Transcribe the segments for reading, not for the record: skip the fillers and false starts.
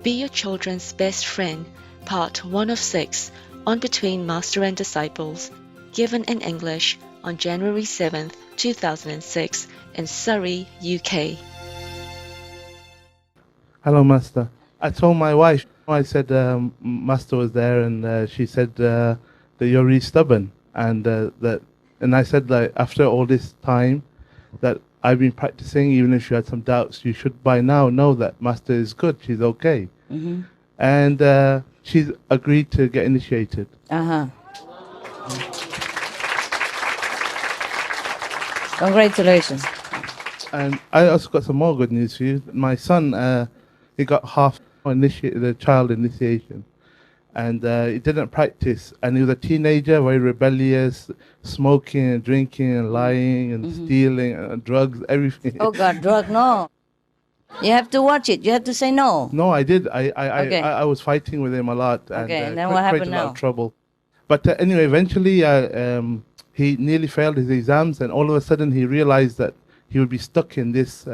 Be Your Children's Best Friend, Part 1 of 6, on Between Master and Disciples, given in English on January 7th, 2006 in Surrey, UK. Hello, Master. I told my wife, I said Master was there, and she said that you're really stubborn, and I said, like, after all this time that I've been practicing, even if you had some doubts, you should by now know that Master is good. She's okay. Mm-hmm. And she's agreed to get initiated. Congratulations. And I also got some more good news for you. My son, he got half the child initiation. And he didn't practice. And he was a teenager, very rebellious, smoking and drinking and lying and stealing and drugs, everything. Oh God, drug, no. You have to watch it. You have to say no. No, I did. I was fighting with him a lot. And then what happened now? A lot of trouble. But anyway, eventually he nearly failed his exams, and all of a sudden he realized that he would be stuck in this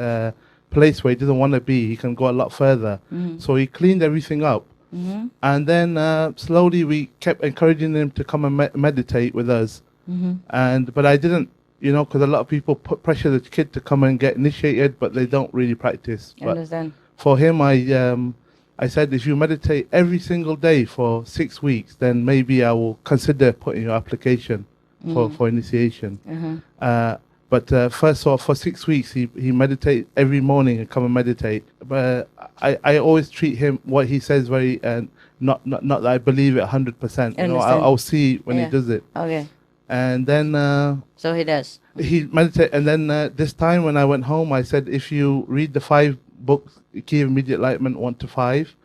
place where he doesn't want to be. He can go a lot further. So he cleaned everything up. And then slowly we kept encouraging him to come and meditate with us. But I didn't, because a lot of people pressure the kid to come and get initiated, but they don't really practice. I understand. For him, I said, if you meditate every single day for 6 weeks, then maybe I will consider putting your application for initiation. But first of all, for 6 weeks, he meditated every morning and come and meditate. But I always treat him, what he says, very, not that I believe it 100%. I'll see when he does it. Okay. And then... so he does. He meditated. And then this time when I went home, I said, if you read the 5 books, Key of Immediate Enlightenment 1 to 5,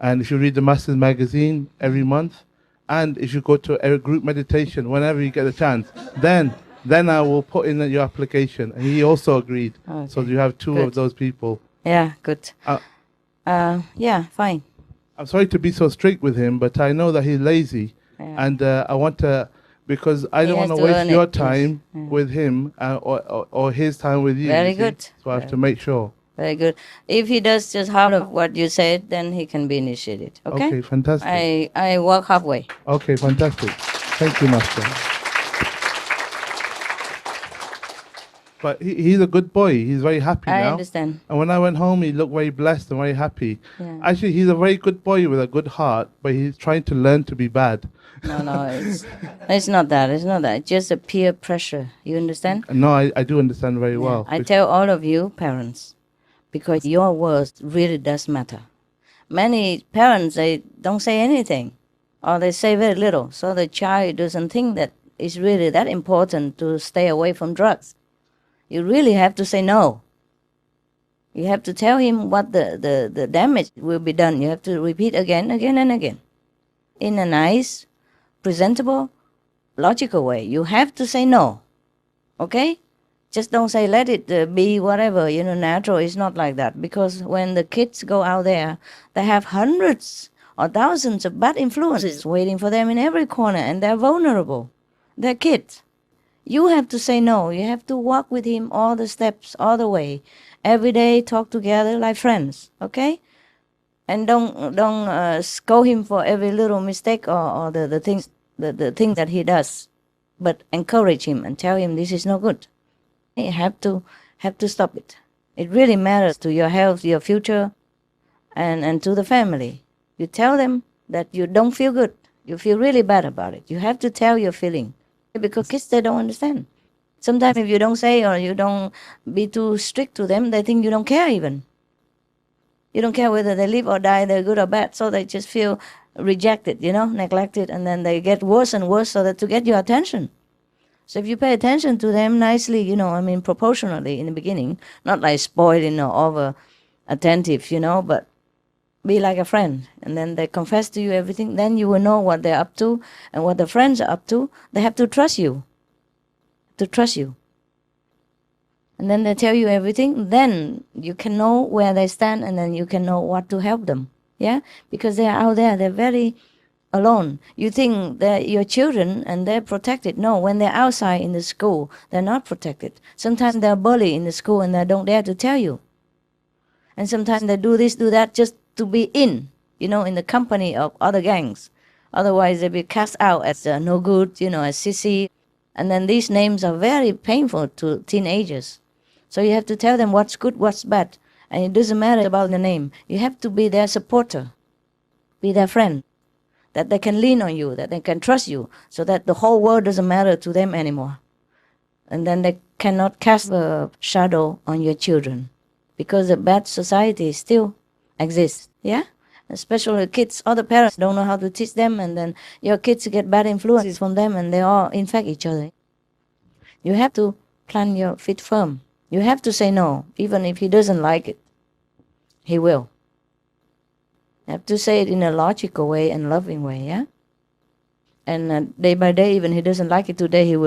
and if you read the Master's Magazine every month, and if you go to a group meditation whenever you get a chance, then I will put in your application. And he also agreed. Okay. So you have 2 of those people. Yeah, good. Yeah, fine. I'm sorry to be so strict with him, but I know that he's lazy. Yeah. And I want to, because I don't want to waste your time with him or his time with you. Very good. So I have to make sure. Very good. If he does just half of what you said, then he can be initiated. Okay? Okay, fantastic. I work halfway. Okay, fantastic. Thank you, Master. But he's a good boy. He's very happy now. I understand. And when I went home, he looked very blessed and very happy. Yeah. Actually, he's a very good boy with a good heart, but he's trying to learn to be bad. No, it's not that. It's not that. It's just a peer pressure. You understand? No, I do understand very well. I tell all of you parents, because your words really does matter. Many parents, they don't say anything, or they say very little, so the child doesn't think that it's really that important to stay away from drugs. You really have to say no. You have to tell him what the damage will be done. You have to repeat again and again. In a nice, presentable, logical way. You have to say no. Okay? Just don't say let it be whatever, natural. It's not like that. Because when the kids go out there, they have hundreds or thousands of bad influences waiting for them in every corner, and they're vulnerable. They're kids. You have to say no. You have to walk with him all the steps, all the way. Every day, talk together like friends, okay? And don't scold him for every little mistake or the things that he does, but encourage him and tell him this is no good. You have to stop it. It really matters to your health, your future, and to the family. You tell them that you don't feel good. You feel really bad about it. You have to tell your feeling. Because kids, they don't understand. Sometimes if you don't say or you don't be too strict to them, they think you don't care even. You don't care whether they live or die, they're good or bad, so they just feel rejected, neglected, and then they get worse and worse so that to get your attention. So if you pay attention to them nicely, proportionally in the beginning, not like spoiled, over attentive, but be like a friend, and then they confess to you everything. Then you will know what they're up to and what the friends are up to. They have to trust you. And then they tell you everything. Then you can know where they stand, and then you can know what to help them. Yeah, because they're out there. They're very alone. You think that your children and they're protected. No, when they're outside in the school, they're not protected. Sometimes they're bullied in the school and they don't dare to tell you. And sometimes they do this, do that, just to be in, in the company of other gangs. Otherwise, they'll be cast out as no good, as sissy. And then these names are very painful to teenagers. So you have to tell them what's good, what's bad. And it doesn't matter about the name. You have to be their supporter, be their friend, that they can lean on you, that they can trust you, so that the whole world doesn't matter to them anymore. And then they cannot cast a shadow on your children, because a bad society still exists, yeah? Especially kids, other parents don't know how to teach them, and then your kids get bad influences from them, and they all infect each other. You have to plant your feet firm. You have to say no, even if he doesn't like it. He will. You have to say it in a logical way and loving way, yeah? And day by day, even he doesn't like it today, it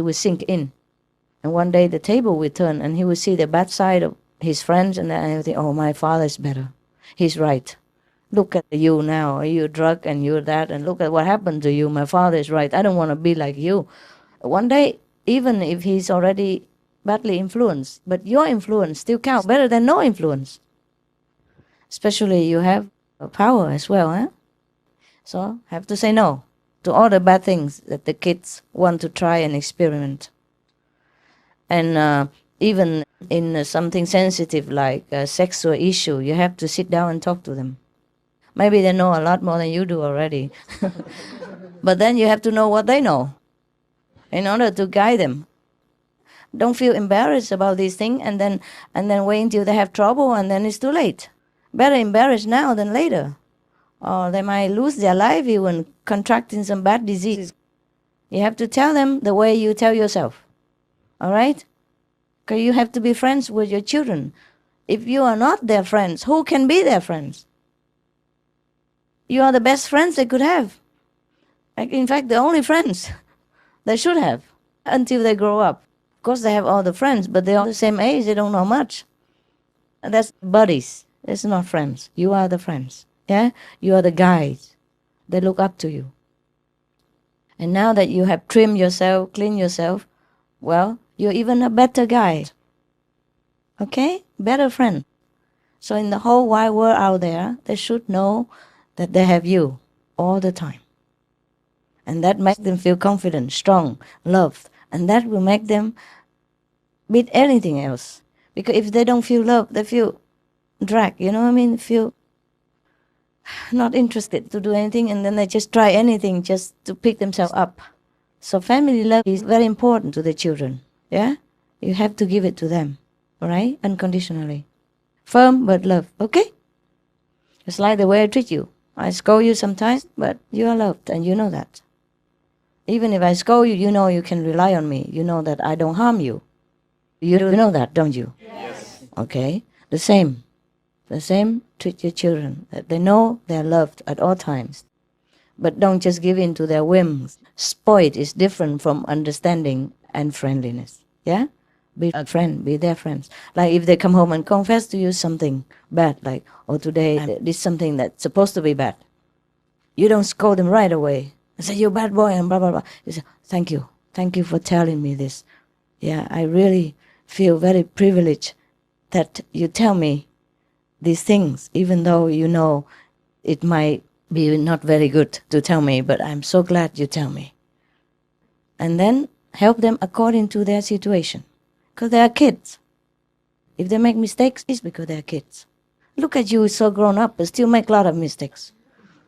will sink in. And one day the table will turn, and he will see the bad side of his friends, and then he'll think, oh, my father is better. He's right. Look at you now, you're drunk and you're that, and look at what happened to you. My father is right. I don't want to be like you. One day, even if he's already badly influenced, but your influence still counts better than no influence. Especially you have power as well, eh? So have to say no to all the bad things that the kids want to try and experiment. And even in something sensitive like a sexual issue, you have to sit down and talk to them. Maybe they know a lot more than you do already. But then you have to know what they know in order to guide them. Don't feel embarrassed about these things and then wait until they have trouble and then it's too late. Better embarrassed now than later. Or they might lose their life even contracting some bad disease. You have to tell them the way you tell yourself. All right? Because you have to be friends with your children. If you are not their friends, who can be their friends? You are the best friends they could have. In fact, the only friends they should have until they grow up. Of course, they have all the friends, but they're all the same age. They don't know much. And that's buddies. It's not friends. You are the friends. Yeah? You are the guides. They look up to you. And now that you have trimmed yourself, cleaned yourself, well, you're even a better guide. Okay? Better friend. So in the whole wide world out there, they should know that they have you all the time. And that makes them feel confident, strong, loved. And that will make them beat anything else. Because if they don't feel loved, they feel dragged, you know what I mean? Feel not interested to do anything, and then they just try anything just to pick themselves up. So family love is very important to the children, yeah? You have to give it to them, all right? Unconditionally. Firm but love, okay? It's like the way I treat you. I scold you sometimes, but you are loved, and you know that. Even if I scold you, you know you can rely on me. You know that I don't harm you. You know that, don't you? Yes. Okay? The same. Treat your children. That they know they're loved at all times. But don't just give in to their whims. Spoiled is different from understanding and friendliness. Yeah? Be a friend, be their friends. Like if they come home and confess to you something bad, like, oh, today I did something that's supposed to be bad. You don't scold them right away. I say, you're a bad boy, and blah, blah, blah. You say, thank you. Thank you for telling me this. Yeah, I really feel very privileged that you tell me these things, even though you know it might be not very good to tell me, but I'm so glad you tell me. And then help them according to their situation. Because they are kids. If they make mistakes, it's because they are kids. Look at you, so grown up, but still make a lot of mistakes.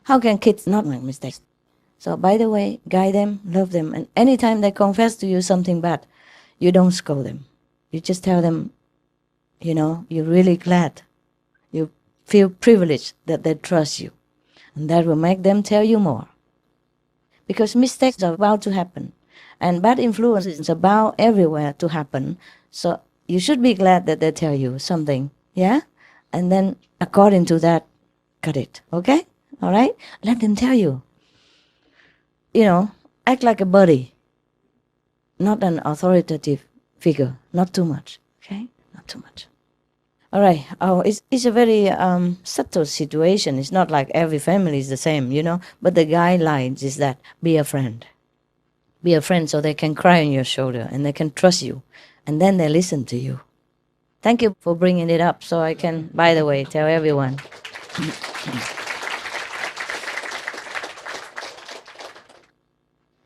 How can kids not make mistakes? So, by the way, guide them, love them, and anytime they confess to you something bad, you don't scold them. You just tell them, you know, you're really glad. You feel privileged that they trust you. And that will make them tell you more. Because mistakes are about to happen. And bad influence is about everywhere to happen. So you should be glad that they tell you something. Yeah? And then according to that, cut it. Okay? All right? Let them tell you. You know, act like a buddy. Not an authoritative figure. Not too much. Okay? Not too much. All right. Oh, it's a very subtle situation. It's not like every family is the same, you know. But the guidelines is that be a friend. Be a friend so they can cry on your shoulder and they can trust you. And then they listen to you. Thank you for bringing it up so I can, by the way, tell everyone.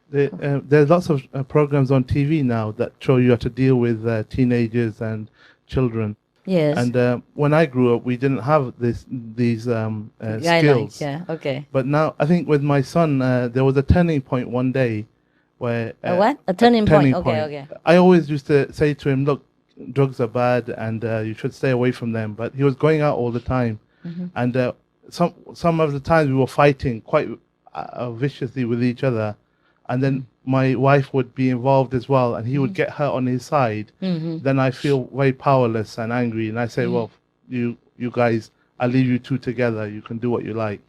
There's lots of programs on TV now that show you how to deal with teenagers and children. Yes. And when I grew up, we didn't have these Guidelines. skills. Yeah. Okay. But now, I think with my son, there was a turning point one day where... A what? A turning point. Okay. Okay. I always used to say to him, look, drugs are bad and you should stay away from them. But he was going out all the time. And some of the times we were fighting quite viciously with each other. And then my wife would be involved as well, and he would get her on his side. Then I feel very powerless and angry, and I say, well, you guys, I'll leave you two together. You can do what you like.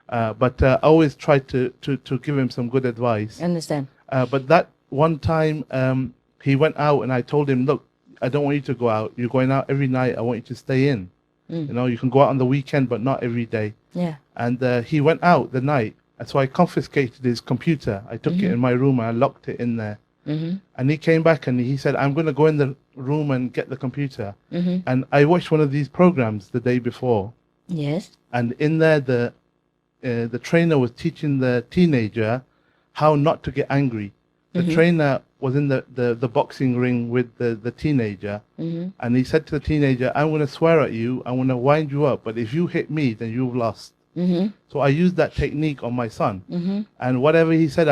But I always try to give him some good advice. Understand. But that one time he went out, and I told him, look, I don't want you to go out. You're going out every night. I want you to stay in. You know, you can go out on the weekend, but not every day. Yeah. And he went out the night. And so I confiscated his computer. I took it in my room and I locked it in there. And he came back and he said, I'm going to go in the room and get the computer. And I watched one of these programs the day before. Yes. And in there, the trainer was teaching the teenager how not to get angry. The trainer was in the boxing ring with the teenager. And he said to the teenager, I'm going to swear at you. I'm going to wind you up. But if you hit me, then you've lost. So I used that technique on my son. And whatever he said,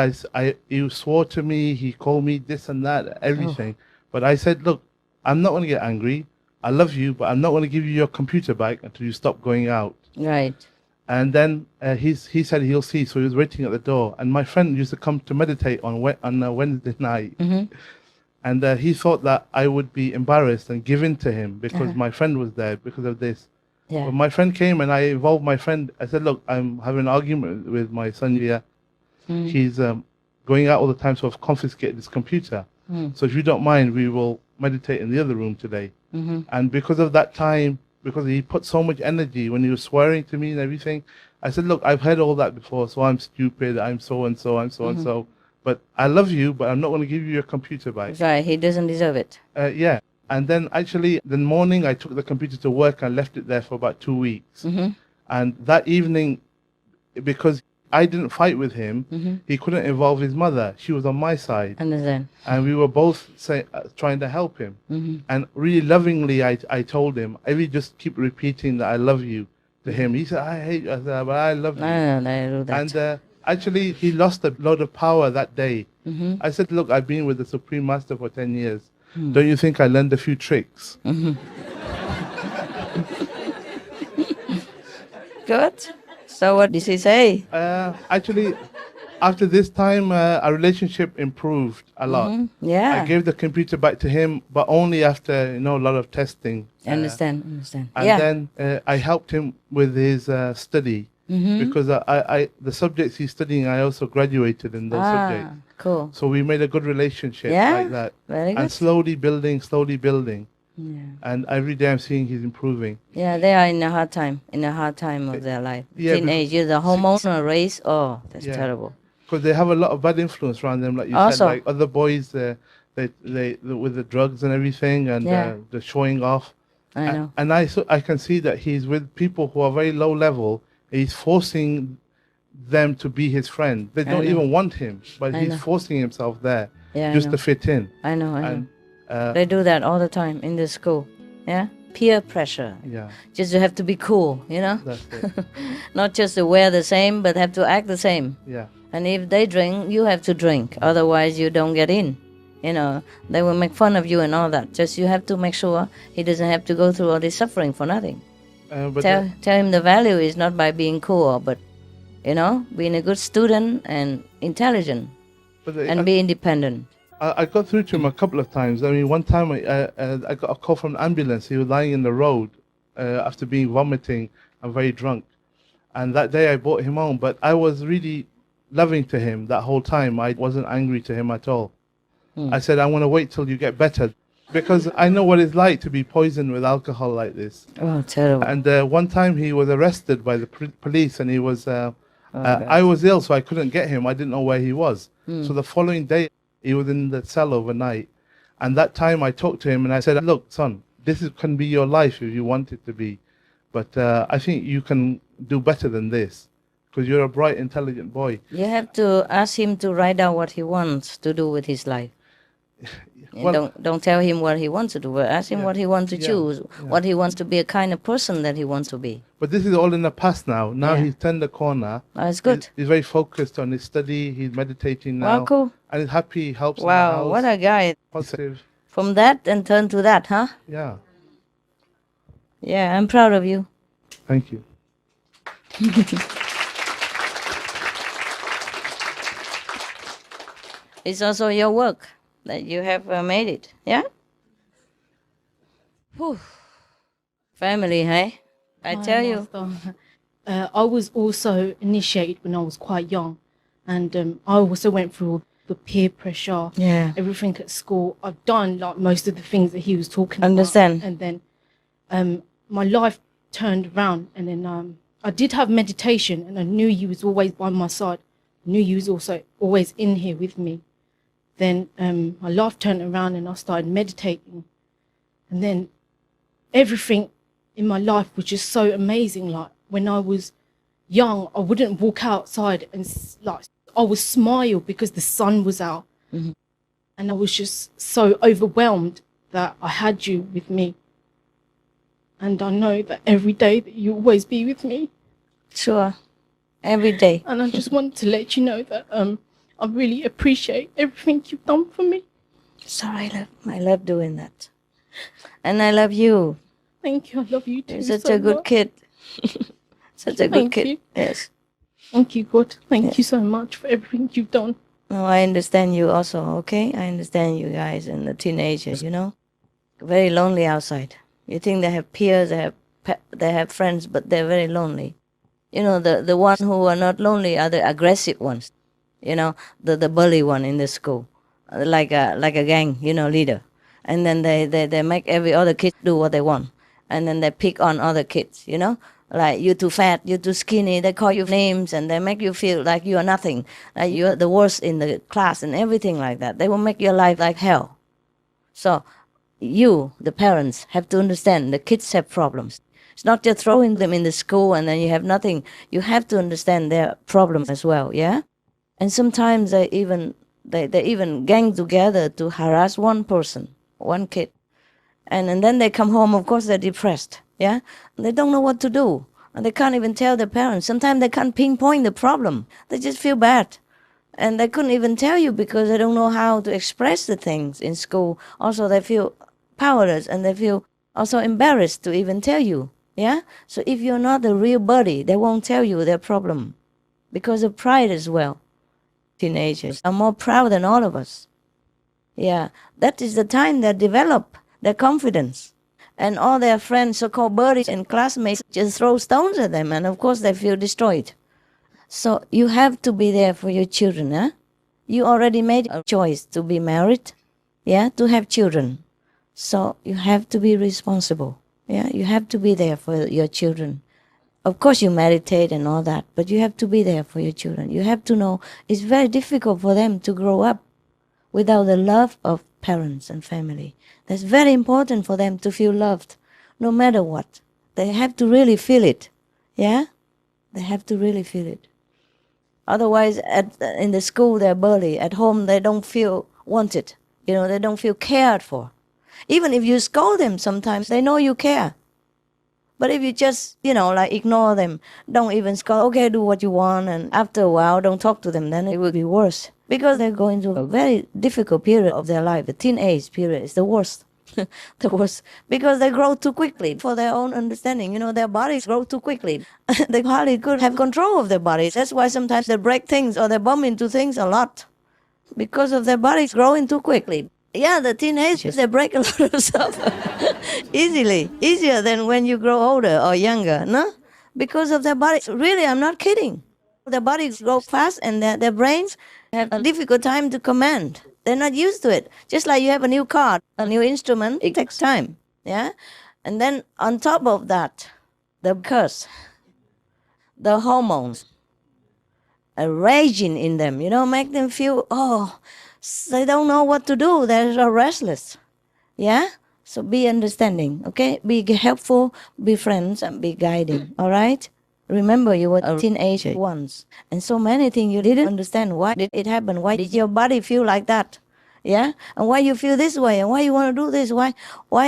he swore to me, he called me this and that, everything. But I said, look, I'm not going to get angry. I love you, but I'm not going to give you your computer back until you stop going out. Right. And then he said he'll see, so he was waiting at the door. And my friend used to come to meditate on a Wednesday night. And he thought that I would be embarrassed and give in to him because my friend was there because of this. Yeah. When my friend came and I involved my friend, I said, look, I'm having an argument with my son here. He's going out all the time, so I've confiscated his computer. So if you don't mind, we will meditate in the other room today. And because of that time, because he put so much energy when he was swearing to me and everything, I said, look, I've heard all that before, so I'm stupid, I'm so-and-so, I'm so-and-so. But I love you, but I'm not going to give you your computer back. Right, he doesn't deserve it. Yeah. And then actually, the morning I took the computer to work and left it there for about 2 weeks. And that evening, because I didn't fight with him, he couldn't involve his mother. She was on my side. Understand. And we were both trying to help him. And really lovingly, I told him, I really just keep repeating that I love you to him. He said, I hate you. I said, but I love you. I do that. And actually, he lost a lot of power that day. I said, look, I've been with the Supreme Master for 10 years. Don't you think I learned a few tricks? Good. So what did he say? Actually, after this time, our relationship improved a lot. Yeah. I gave the computer back to him, but only after a lot of testing. Understand. And then I helped him with his study because the subjects he's studying, I also graduated in those subjects. Cool. So we made a good relationship like that. Very good. And slowly building. Yeah. And every day I'm seeing he's improving. Yeah, they are in a hard time of their life. Yeah, teenagers, the hormonal race, that's terrible. Because they have a lot of bad influence around them, like you said, like other boys, they with the drugs and everything, and the showing off. I know. And I can see that he's with people who are very low level. He's forcing them to be his friend. They don't even want him, but he's forcing himself there just to fit in. I know. They do that all the time in the school. Yeah, peer pressure. Yeah, just you have to be cool, That's it. Not just to wear the same, but have to act the same. Yeah. And if they drink, you have to drink. Otherwise, you don't get in. They will make fun of you and all that. Just you have to make sure he doesn't have to go through all this suffering for nothing. Tell him the value is not by being cool, but being a good student and intelligent, and be independent. I got through to him a couple of times. I mean, one time I got a call from an ambulance. He was lying in the road after being vomiting and very drunk. And that day I brought him home. But I was really loving to him that whole time. I wasn't angry to him at all. I said, I want to wait till you get better. Because I know what it's like to be poisoned with alcohol like this. Oh, terrible. And one time he was arrested by the police and he was... I was ill, so I couldn't get him. I didn't know where he was. So the following day, he was in the cell overnight. And that time I talked to him and I said, look, son, this can be your life if you want it to be. But I think you can do better than this because you're a bright, intelligent boy. You have to ask him to write down what he wants to do with his life. Well, Don't tell him what he wants to do. Ask him what he wants to choose, what he wants to be, a kind of person that he wants to be. But this is all in the past now. Now Yeah. he's turned the corner. That's good. He's very focused on his study. He's meditating now. Wow, cool. And he's happy. He helps in the Wow, house. what a guy. Positive. From that and turn to that, huh? Yeah. Yeah, I'm proud of you. Thank you. It's also your work that you have made it, yeah? Whew. Family, hey? I tell you. Master. I was also initiated when I was quite young, and I also went through the peer pressure, Yeah. everything at school. I've done like most of the things that he was talking Understand. about, and then my life turned around, and then I did have meditation, and I knew he was always by my side. I knew he was also always in here with me. Then my life turned around, and I started meditating, and then everything in my life was just so amazing. Like when I was young, I wouldn't walk outside and like I would smile because the sun was out. Mhm. And I was just so overwhelmed that I had you with me. And I know that every day that you always be with me. Sure. Every day. And I just wanted to let you know that I really appreciate everything you've done for me. Sorry, I love doing that. And I love you. Thank you. I love you too. You're such so a good much. kid. Such a good Thank kid. you. Yes. Thank you, God. Thank you so much for everything you've done. No, I understand you also, okay? I understand you guys and the teenagers, you know? Very lonely outside. You think they have peers, they have friends, but they're very lonely. You know, the ones who are not lonely are the aggressive ones. You know, the bully one in the school. Like a gang, you know, leader. And then they make every other kid do what they want. And then they pick on other kids, you know? Like, you're too fat, you're too skinny, they call you names and they make you feel like you are nothing. Like you're the worst in the class and everything like that. They will make your life like hell. So you, the parents, have to understand the kids have problems. It's not just throwing them in the school and then you have nothing. You have to understand their problem as well, yeah? And sometimes they even gang together to harass one person, one kid. And then they come home, of course, they're depressed, yeah? And they don't know what to do. And they can't even tell their parents. Sometimes they can't pinpoint the problem. They just feel bad. And they couldn't even tell you because they don't know how to express the things in school. Also, they feel powerless and they feel also embarrassed to even tell you, yeah? So if you're not a real buddy, they won't tell you their problem because of pride as well. Teenagers are more proud than all of us. Yeah, that is the time they develop their confidence. And all their friends, so-called buddies and classmates, just throw stones at them, and of course they feel destroyed. So you have to be there for your children, huh? You already made a choice to be married, yeah, to have children. So you have to be responsible, yeah? You have to be there for your children. Of course you meditate and all that, but you have to be there for your children. You have to know it's very difficult for them to grow up without the love of parents and family. That's very important for them to feel loved, no matter what. They have to really feel it, yeah? They have to really feel it. Otherwise, in the school they're bullied. At home they don't feel wanted. You know, they don't feel cared for. Even if you scold them sometimes, they know you care. But if you just, you know, like ignore them, don't even scold, okay, do what you want, and after a while don't talk to them, then it will be worse. Because they're going through a very difficult period of their life. The teenage period is the worst. The worst. Because they grow too quickly for their own understanding. You know, their bodies grow too quickly. They hardly could have control of their bodies. That's why sometimes they break things or they bump into things a lot. Because of their bodies growing too quickly. Yeah, the teenagers, they break a lot of stuff easily. Easier than when you grow older or younger, no? Because of their bodies. Really, I'm not kidding. Their bodies grow fast and their brains have a difficult time to command. They're not used to it. Just like you have a new car, a new instrument, it takes time, yeah? And then on top of that, the curse, the hormones are raging in them, you know, make them feel, they don't know what to do. They're so restless, yeah? So be understanding, okay? Be helpful, be friends, and be guiding, all right? Remember, you were a teenager once, and so many things you didn't understand. Why did it happen? Why did your body feel like that? Yeah? And why you feel this way? And why you want to do this? Why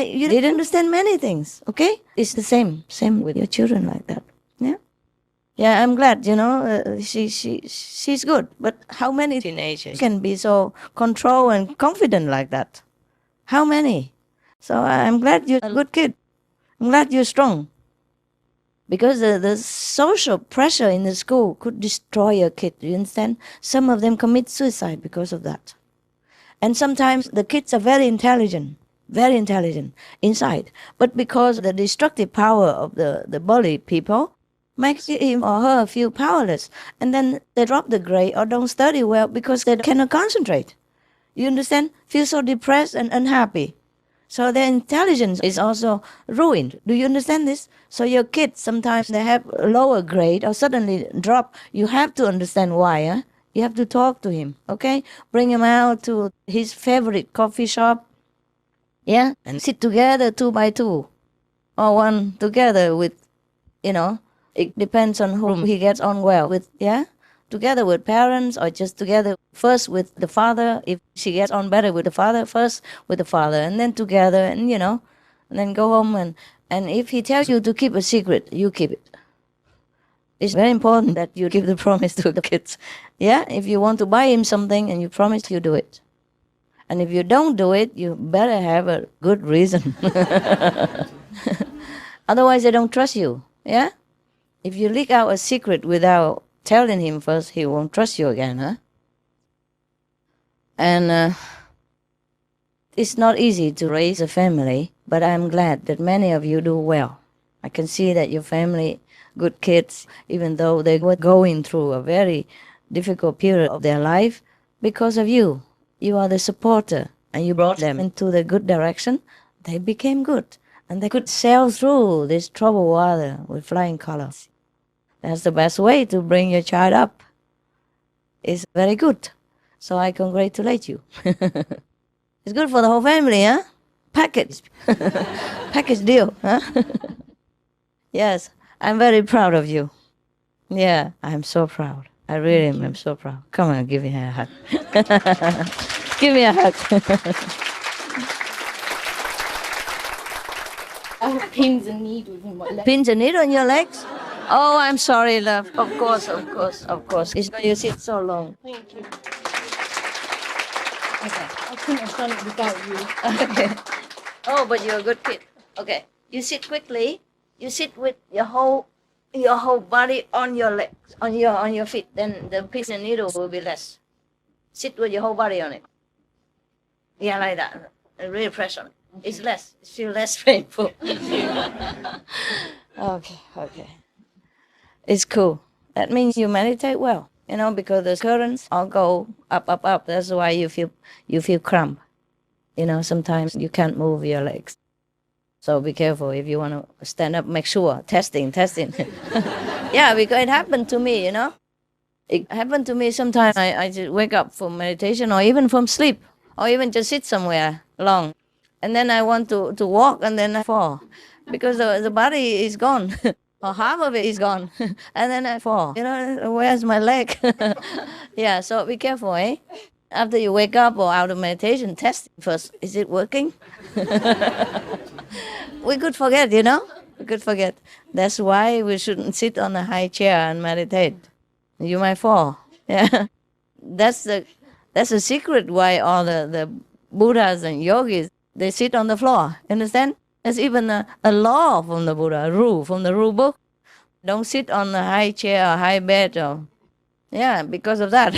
you didn't understand many things, okay? It's the same with your children like that, yeah? Yeah, I'm glad, she's good. But how many teenagers can be so controlled and confident like that? How many? So I'm glad you're a good kid. I'm glad you're strong. Because the social pressure in the school could destroy a kid, you understand? Some of them commit suicide because of that. And sometimes the kids are very intelligent inside. But because the destructive power of the bully people makes him or her feel powerless. And then they drop the grade or don't study well because they cannot concentrate. You understand? Feel so depressed and unhappy. So their intelligence is also ruined. Do you understand this? So your kids, sometimes they have a lower grade or suddenly drop. You have to understand why. Huh? You have to talk to him, okay? Bring him out to his favorite coffee shop, yeah? And sit together 2 by 2 or one together with, it depends on whom he gets on well with, yeah? Together with parents or just together first with the father. If she gets on better with the father, first with the father and then together and, and then go home and if he tells you to keep a secret, you keep it. It's very important that you give the promise to the kids. Yeah, if you want to buy him something and you promise, you do it. And if you don't do it, you better have a good reason. Otherwise, they don't trust you. Yeah? If you leak out a secret without telling him first, he won't trust you again, huh? And it's not easy to raise a family, but I'm glad that many of you do well. I can see that your family, good kids, even though they were going through a very difficult period of their life, because of you. You are the supporter, and you brought them into the good direction. They became good, and they could sail through this troubled water with flying colors. That's the best way to bring your child up. It's very good. So I congratulate you. It's good for the whole family, huh? Package. Package deal, huh? Yes, I'm very proud of you. Yeah, I'm so proud. I really am so proud. Come on, give me a hug. Give me a hug. I have pins and needles in my legs. Pins and needles in your legs? Oh, I'm sorry, love. Of course. It's when you sit so long. Thank you. Okay. I couldn't have done it without you. Okay. Oh, but you're a good kid. Okay. You sit quickly. You sit with your whole body on your legs, on your feet. Then the pins and needles will be less. Sit with your whole body on it. Yeah, like that. And really press on it. It's less. It feels less painful. Okay. It's cool. That means you meditate well, because the currents all go up. That's why you feel cramp. Sometimes you can't move your legs. So be careful if you want to stand up. Make sure. Testing. Yeah, because it happened to me, It happened to me sometimes. I just wake up from meditation or even from sleep or even just sit somewhere long. And then I want to walk and then I fall because the body is gone. Or half of it is gone. And then I fall. Where's my leg? Yeah, so be careful, eh? After you wake up or out of meditation, test first. Is it working? We could forget, We could forget. That's why we shouldn't sit on a high chair and meditate. You might fall. Yeah. That's the secret why all the Buddhas and yogis, they sit on the floor. Understand? There's even a law from the Buddha, a rule from the rule book. Don't sit on a high chair or high bed. Yeah, because of that.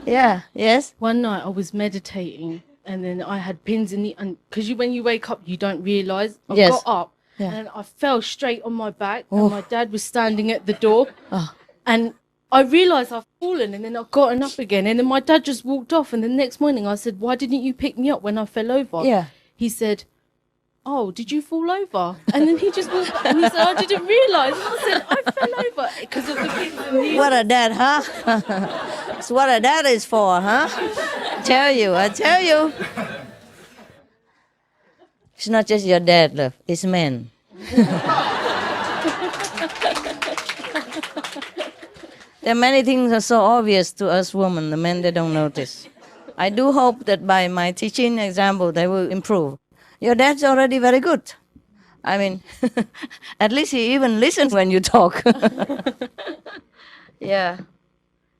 Yeah, yes? One night I was meditating and then I had pins in the... Because when you wake up, you don't realise. I got up and I fell straight on my back and my dad was standing at the door. And I realised I've fallen and then I've gotten up again. And then my dad just walked off and the next morning I said, why didn't you pick me up when I fell over? Yeah. He said, oh, did you fall over? And then he just walked back and he said, I didn't realise. And I said, I fell over because of the pins and needles. What a dad, huh? That's what a dad is for, huh? I tell you. It's not just your dad, love. It's men. There are many things that are so obvious to us women, the men, they don't notice. I do hope that by my teaching example, they will improve. Your dad's already very good. I mean, at least he even listens when you talk. Yeah.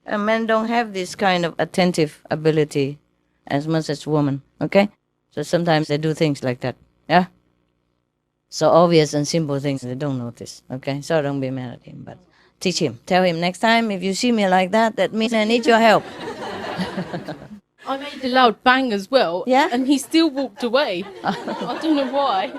And men don't have this kind of attentive ability as much as women, okay? So sometimes they do things like that, yeah? So obvious and simple things they don't notice, okay? So don't be mad at him, but teach him. Tell him next time if you see me like that, that means I need your help. I made a loud bang as well, Yeah? and he still walked away. I don't know why.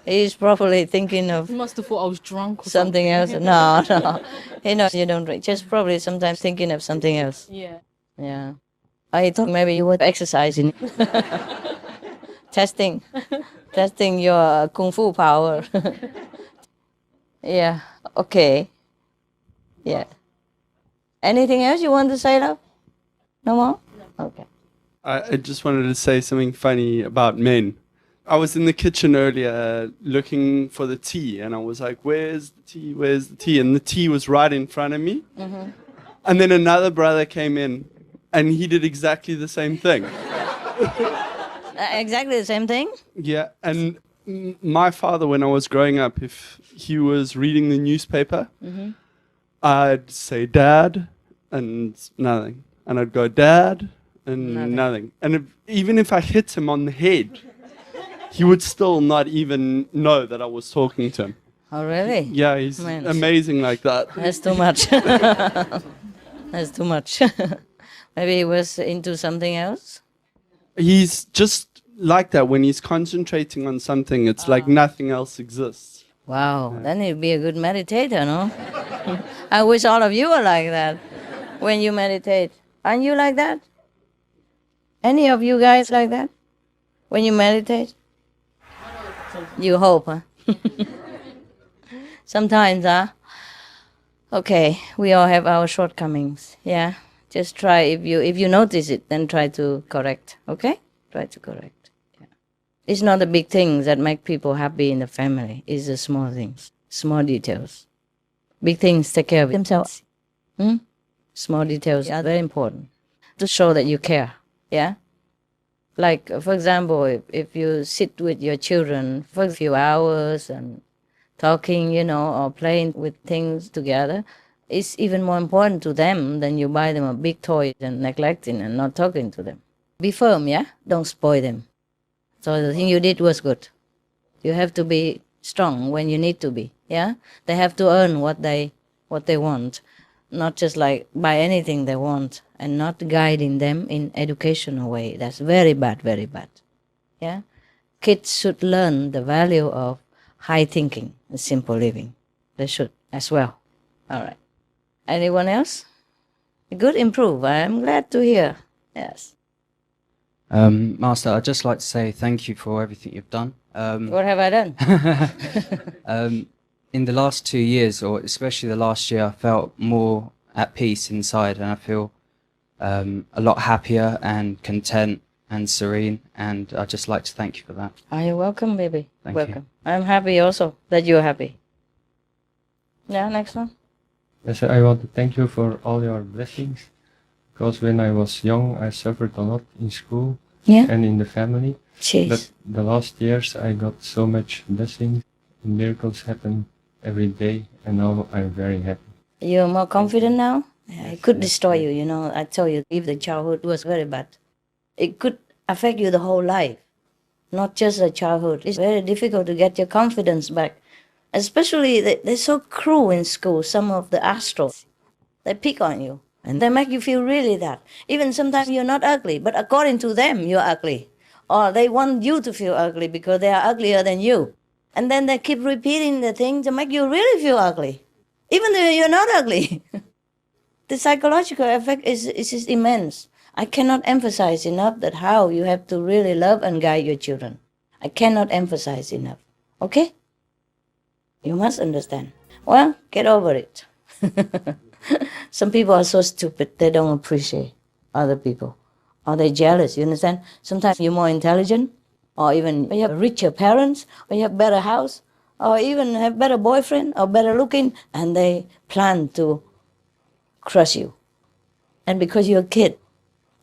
He's probably thinking of He must have thought I was drunk or something else. No, no. He knows you don't drink. Just probably sometimes thinking of something else. Yeah. Yeah. I thought maybe you were exercising. testing your kung fu power. Yeah. Okay. Yeah. Anything else you want to say, love? No more? Okay. I just wanted to say something funny about men. I was in the kitchen earlier looking for the tea, and I was like, where's the tea? Where's the tea? And the tea was right in front of me. Mm-hmm. And then another brother came in, and he did exactly the same thing. Exactly the same thing? Yeah, and my father, when I was growing up, if he was reading the newspaper, I'd say, Dad, and nothing. And I'd go, Dad, and nothing. And even if I hit him on the head, he would still not even know that I was talking to him. Oh, really? Yeah, he's amazing like that. That's too much. That's too much. Maybe he was into something else? He's just like that. When he's concentrating on something, it's like nothing else exists. Wow, then he'd be a good meditator, no? I wish all of you were like that when you meditate. Aren't you like that? Any of you guys like that? When you meditate? You hope, huh? Sometimes, huh? Okay, we all have our shortcomings, yeah? Just try, if you notice it, then try to correct, okay? Try to correct, yeah. It's not the big things that make people happy in the family. It's the small things, small details. Big things take care of themselves. Small details are very important to show that you care, yeah? Like, for example, if you sit with your children for a few hours and talking, you know, or playing with things together, it's even more important to them than you buy them a big toy and neglecting and not talking to them. Be firm, yeah? Don't spoil them. So the thing you did was good. You have to be strong when you need to be, yeah? They have to earn what they want, not just like buy anything they want and not guiding them in educational way. That's very bad, yeah? Kids should learn the value of high thinking and simple living. They should as well. All right. Anyone else? Good, improve. I'm glad to hear. Yes. Master, I'd just like to say thank you for everything you've done. What have I done? In the last 2 years, or especially the last year, I felt more at peace inside, and I feel a lot happier and content and serene, and I'd just like to thank you for that. Are you welcome, baby? Thank welcome. you. I'm happy also that you're happy. Yeah, next one. Yes, I want to thank you for all your blessings, because when I was young, I suffered a lot in school and in the family. Jeez. But the last years, I got so much blessings, and miracles happen every day, and now I'm very happy. You're more confident now? Yeah, it could destroy you, you know. I tell you, if the childhood was very bad, it could affect you the whole life, not just the childhood. It's very difficult to get your confidence back. Especially, they're so cruel in school, some of the astros. They pick on you, and they make you feel really that. Even sometimes you're not ugly, but according to them, you're ugly. Or they want you to feel ugly because they are uglier than you. And then they keep repeating the thing to make you really feel ugly, even though you're not ugly. The psychological effect is immense. I cannot emphasize enough that how you have to really love and guide your children. I cannot emphasize enough. Okay? You must understand. Well, get over it. Some people are so stupid, they don't appreciate other people. Or they're jealous, you understand? Sometimes you're more intelligent, or even you have richer parents, or you have better house, or even have better boyfriend, or better looking, and they plan to crush you. And because you're a kid,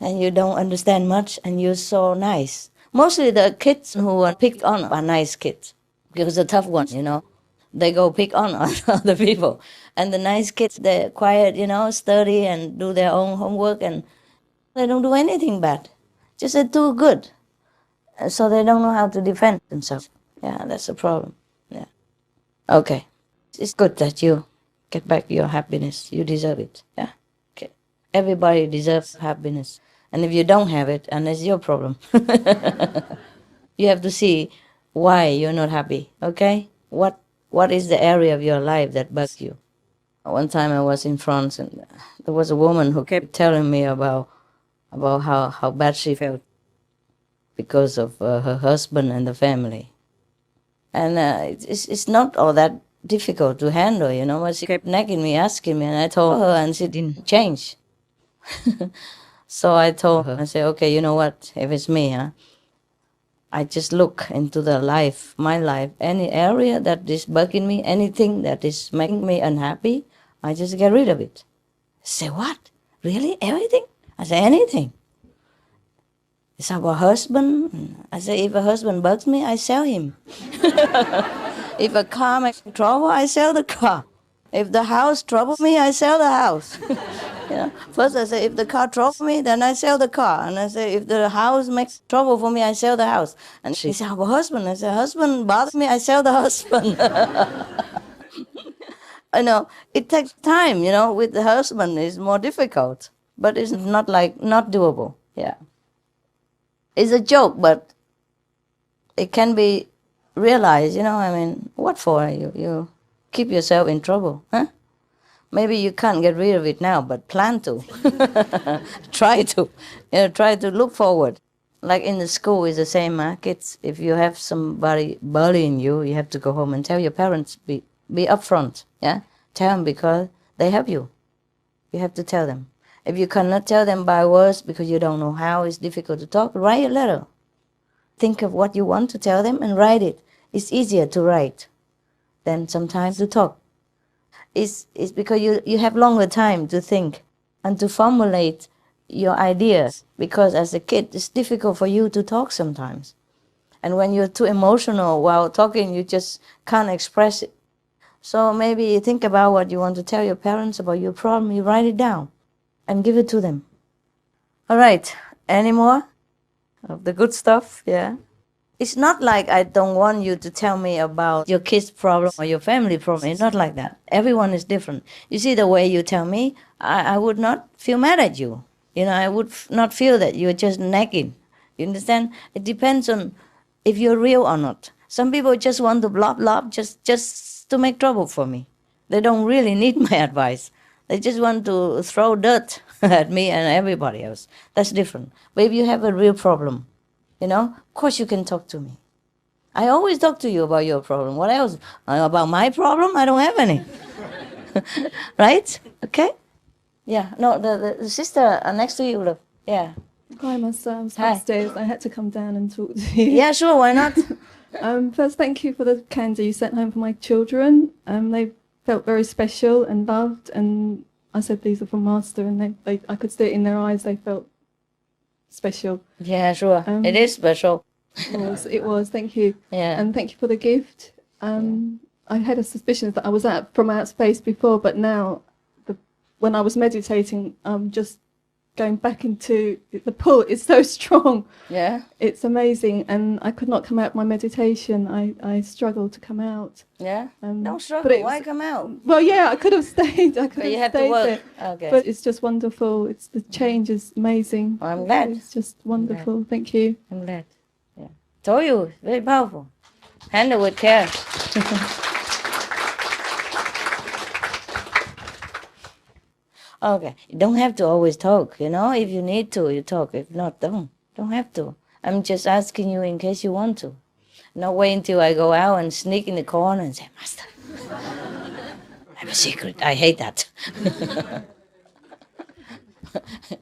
and you don't understand much, and you're so nice. Mostly the kids who are picked on are nice kids, because the tough ones, they go pick on other people. And the nice kids, they're quiet, study and do their own homework, and they don't do anything bad. Just they do good. So they don't know how to defend themselves. Yeah, that's the problem. Yeah. Okay. It's good that you get back your happiness. You deserve it. Yeah. Okay. Everybody deserves happiness. And if you don't have it, and it's your problem. You have to see why you're not happy. Okay? What is the area of your life that bugs you? One time I was in France, and there was a woman who kept telling me about how bad she felt because of her husband and the family. And it's not all that difficult to handle, but she kept nagging me, asking me, and I told her, and she didn't change. So I told her, I said, okay, you know what, if it's me, I just look into my life, any area that is bugging me, anything that is making me unhappy, I just get rid of it. Say, what? Really? Everything? I say, anything. It's about husband. I say, if a husband bugs me, I sell him. If a car makes trouble, I sell the car. If the house troubles me, I sell the house. First I say, if the car troubles me, then I sell the car. And I say, if the house makes trouble for me, I sell the house. And she said, about husband. I say, husband bothers me, I sell the husband. It takes time, with the husband it's more difficult. But it's not doable. Yeah. It's a joke, but it can be realized, what for? You keep yourself in trouble, huh? Maybe you can't get rid of it now, but plan to. Try to look forward. Like in the school, it's the same, kids. If you have somebody bullying you, you have to go home and tell your parents, be upfront, yeah? Tell them because they have you. You have to tell them. If you cannot tell them by words because you don't know how, it's difficult to talk, write a letter. Think of what you want to tell them and write it. It's easier to write than sometimes to talk. It's because you have longer time to think and to formulate your ideas, because as a kid, it's difficult for you to talk sometimes. And when you're too emotional while talking, you just can't express it. So maybe you think about what you want to tell your parents about your problem, you write it down and give it to them. All right, any more of the good stuff? Yeah. It's not like I don't want you to tell me about your kid's problem or your family problem. It's not like that. Everyone is different. You see, the way you tell me, I would not feel mad at you. I would not feel that you're just nagging. You understand? It depends on if you're real or not. Some people just want to blah, blah, just to make trouble for me. They don't really need my advice. They just want to throw dirt at me and everybody else. That's different. But if you have a real problem, of course you can talk to me. I always talk to you about your problem. What else? About my problem? I don't have any. Right? Okay? Yeah. No, the sister next to you, look. Yeah. Hi, Master. I was upstairs. I had to come down and talk to you. Yeah, sure. Why not? First, thank you for the candy you sent home for my children. They felt very special and loved. And I said these are from Master, and I could see it in their eyes. They felt special. Yeah, sure. It is special. It was. Thank you. Yeah. And thank you for the gift. I had a suspicion that I was from outer space before, but now, when I was meditating, I'm just going back into the pull. It's so strong. Yeah. It's amazing, and I could not come out of my meditation. I struggled to come out. Yeah. Don't struggle. Why come out? Well, yeah, I could have stayed. But you have to work. Okay. But it's just wonderful. The change is amazing. Well, I'm glad. It's just wonderful. Thank you. I'm glad. Yeah. Told you, very powerful. Handle with care. Okay, you don't have to always talk, If you need to, you talk. If not, don't have to. I'm just asking you in case you want to. Not wait until I go out and sneak in the corner and say, Master, I have a secret. I hate that.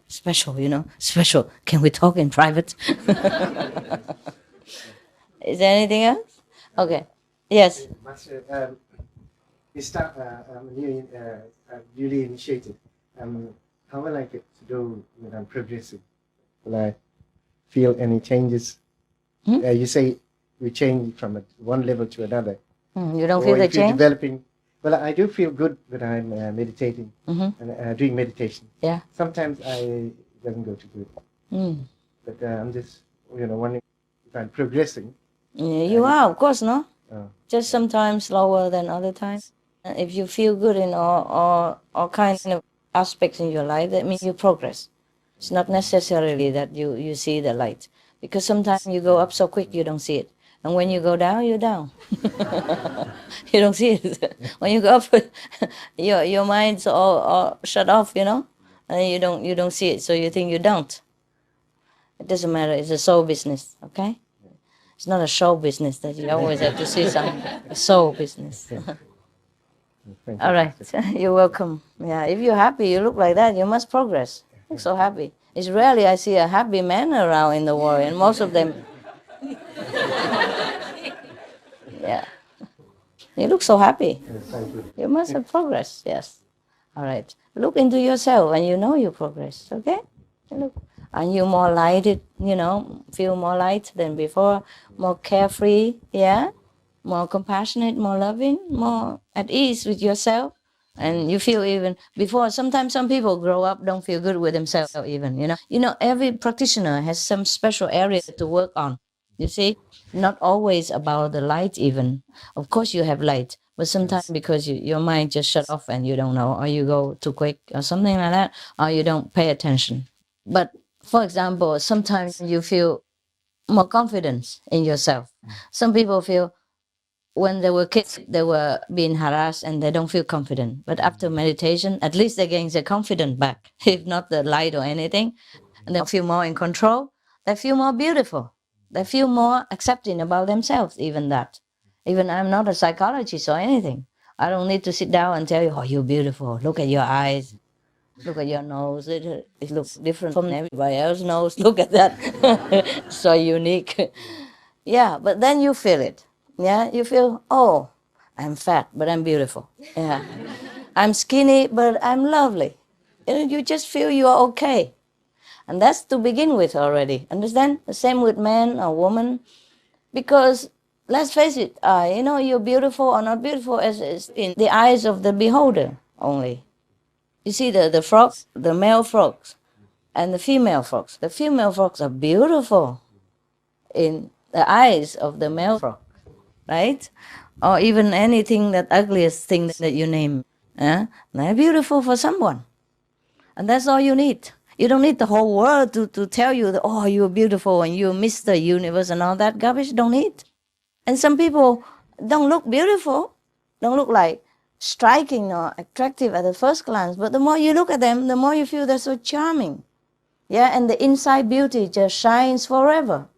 Special, Special. Can we talk in private? Is there anything else? Okay. Yes. Master, newly initiated. How will I get to do when I'm progressing? Will I feel any changes? You say we change from one level to another. You don't feel the if you're change? Developing. Well, I do feel good when I'm meditating and doing meditation. Yeah. Sometimes it doesn't go too good. But I'm just wondering if I'm progressing. Yeah, you are, of course, no? Oh. Just sometimes slower than other times. If you feel good in all kinds of aspects in your life, that means you progress. It's not necessarily that you see the light. Because sometimes you go up so quick you don't see it. And when you go down, you're down. You don't see it. When you go up, your mind's all shut off, and you don't see it, so you think you don't. It doesn't matter. It's a soul business, okay? It's not a show business that you always have to see something. A soul business. All right. You're welcome. Yeah, if you're happy, you look like that, you must progress. You look so happy. It's rarely I see a happy man around in the world, and most of them... Yeah. You look so happy. You must have progress, yes. All right. Look into yourself and you know you progress, okay? Look. And you're more lighted, feel more light than before, more carefree, yeah? More compassionate, more loving, more at ease with yourself. And you feel even, before, sometimes some people grow up, don't feel good with themselves even, every practitioner has some special area to work on. You see, not always about the light even. Of course you have light, but sometimes because your mind just shut off and you don't know, or you go too quick or something like that, or you don't pay attention. But for example, sometimes you feel more confidence in yourself. Some people feel when they were kids, they were being harassed and they don't feel confident. But after meditation, at least they gain their confidence back, if not the light or anything. And they feel more in control. They feel more beautiful. They feel more accepting about themselves, even that. Even I'm not a psychologist or anything. I don't need to sit down and tell you, oh, you're beautiful. Look at your eyes. Look at your nose. It looks different from everybody else's nose. Look at that. So unique. Yeah, but then you feel it. Yeah, you feel, oh, I'm fat, but I'm beautiful. Yeah. I'm skinny, but I'm lovely. You just feel you're okay. And that's to begin with already. Understand? The same with man or woman. Because, let's face it, you're beautiful or not beautiful as in the eyes of the beholder only. You see the frogs, the male frogs, and the female frogs. The female frogs are beautiful in the eyes of the male frog, right? Or even anything, that ugliest thing that you name. They're beautiful for someone. And that's all you need. You don't need the whole world to tell you that, oh, you're beautiful and you're Mr. Universe and all that garbage. Don't need. And some people don't look beautiful, don't look like striking or attractive at the first glance, but the more you look at them, the more you feel they're so charming. Yeah, and the inside beauty just shines forever.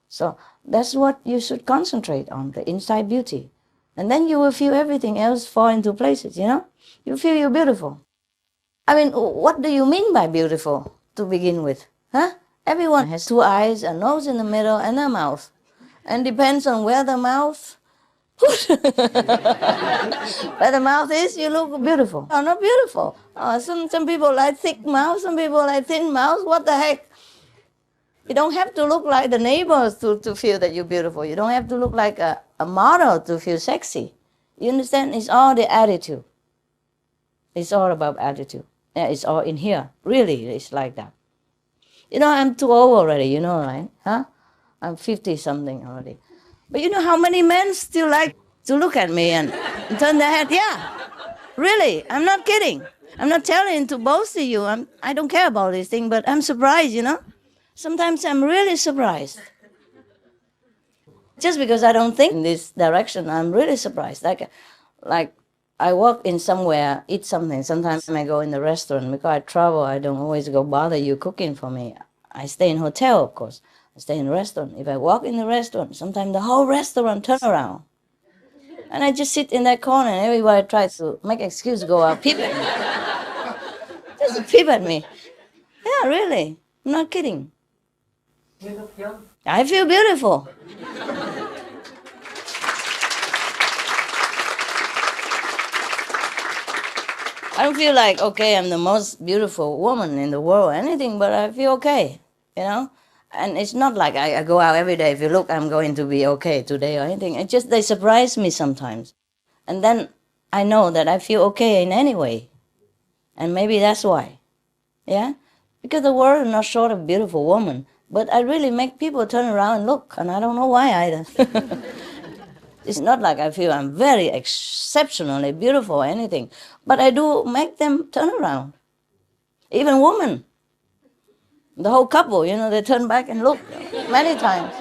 So that's what you should concentrate on, the inside beauty. And then you will feel everything else fall into places, You feel you're beautiful. I mean, what do you mean by beautiful to begin with? Everyone has two eyes, a nose in the middle, and a mouth. And depends on where the mouth where the mouth is, you look beautiful. Or not beautiful. Some people like thick mouth, some people like thin mouth. What the heck? You don't have to look like the neighbors to feel that you're beautiful. You don't have to look like a model to feel sexy. You understand? It's all the attitude. It's all about attitude. Yeah, it's all in here. Really, it's like that. I'm too old already, right? I'm 50-something already. But you know how many men still like to look at me and turn their head? Yeah, really, I'm not kidding. I'm not telling to boast to you. I don't care about this thing, but I'm surprised, Sometimes I'm really surprised. Just because I don't think in this direction, I'm really surprised. Like I walk in somewhere, eat something. Sometimes I go in the restaurant. Because I travel, I don't always go bother you cooking for me. I stay in hotel, of course. I stay in a restaurant. If I walk in the restaurant, sometimes the whole restaurant turn around. And I just sit in that corner and everybody tries to make excuse to go out, peep at me. Just peep at me. Yeah, really. I'm not kidding. I feel beautiful. I don't feel like, okay, I'm the most beautiful woman in the world or anything, but I feel okay, you know? And it's not like I go out every day, if you look, I'm going to be okay today or anything. It's just they surprise me sometimes. And then I know that I feel okay in any way. And maybe that's why, yeah? Because the world is not short of beautiful women, but I really make people turn around and look, and I don't know why either. It's not like I feel I'm very exceptionally beautiful or anything, but I do make them turn around. Even women, the whole couple, you know, they turn back and look many times.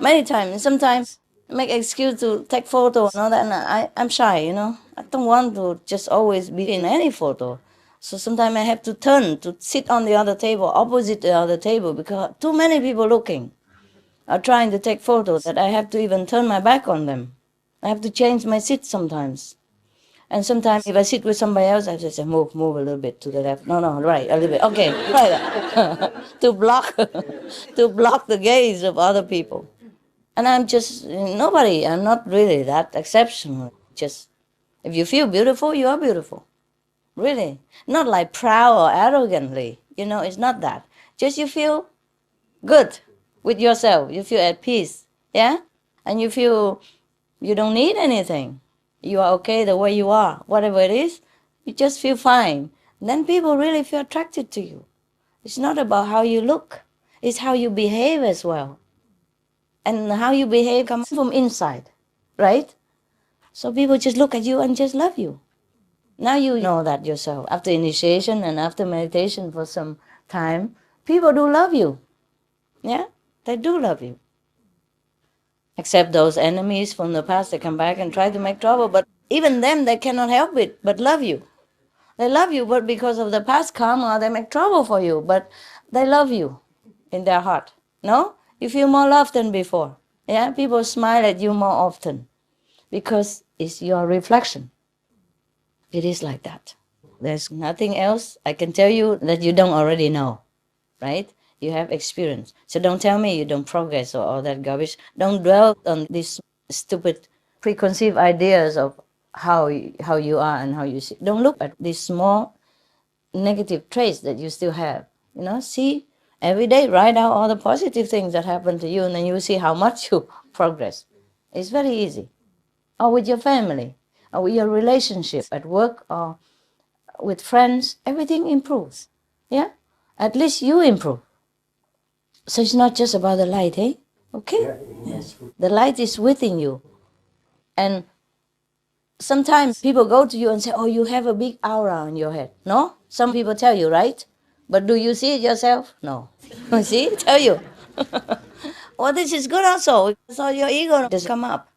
And sometimes I make excuse to take photos and all that, and I'm shy, you know. I don't want to just always be in any photo. So sometimes I have to turn to sit on the other table, opposite the other table, because too many people looking are trying to take photos that I have to even turn my back on them. I have to change my seat sometimes. And sometimes if I sit with somebody else, I have to say, move a little bit to the left. No, right, a little bit. Okay, right. to block the gaze of other people. And I'm just nobody. I'm not really that exceptional. Just, if you feel beautiful, you are beautiful. Really. Not like proud or arrogantly. You know, it's not that. Just you feel good with yourself. You feel at peace. Yeah? And you feel you don't need anything. You are okay the way you are. Whatever it is, you just feel fine. Then people really feel attracted to you. It's not about how you look. It's how you behave as well. And how you behave comes from inside, right? So people just look at you and just love you. Now you know that yourself. After initiation and after meditation for some time, people do love you. Yeah, they do love you. Except those enemies from the past, they come back and try to make trouble. But even them, they cannot help it but love you. They love you, but because of the past karma, they make trouble for you. But they love you in their heart. No? You feel more love than before. Yeah? People smile at you more often because it's your reflection. It is like that. There's nothing else I can tell you that you don't already know, right? You have experience. So don't tell me you don't progress or all that garbage. Don't dwell on these stupid preconceived ideas of how you are and how you see. Don't look at these small negative traits that you still have. You know, see every day, write out all the positive things that happen to you, and then you see how much you progress. It's very easy. Or with your family, or with your relationship at work, or with friends, everything improves. Yeah? At least you improve. So it's not just about the light, eh? Okay? Yeah, yes. The light is within you. And sometimes people go to you and say, oh, you have a big aura on your head. No? Some people tell you, right? But do you see it yourself? No. See? Tell you. Well, this is good also. So your ego just come up.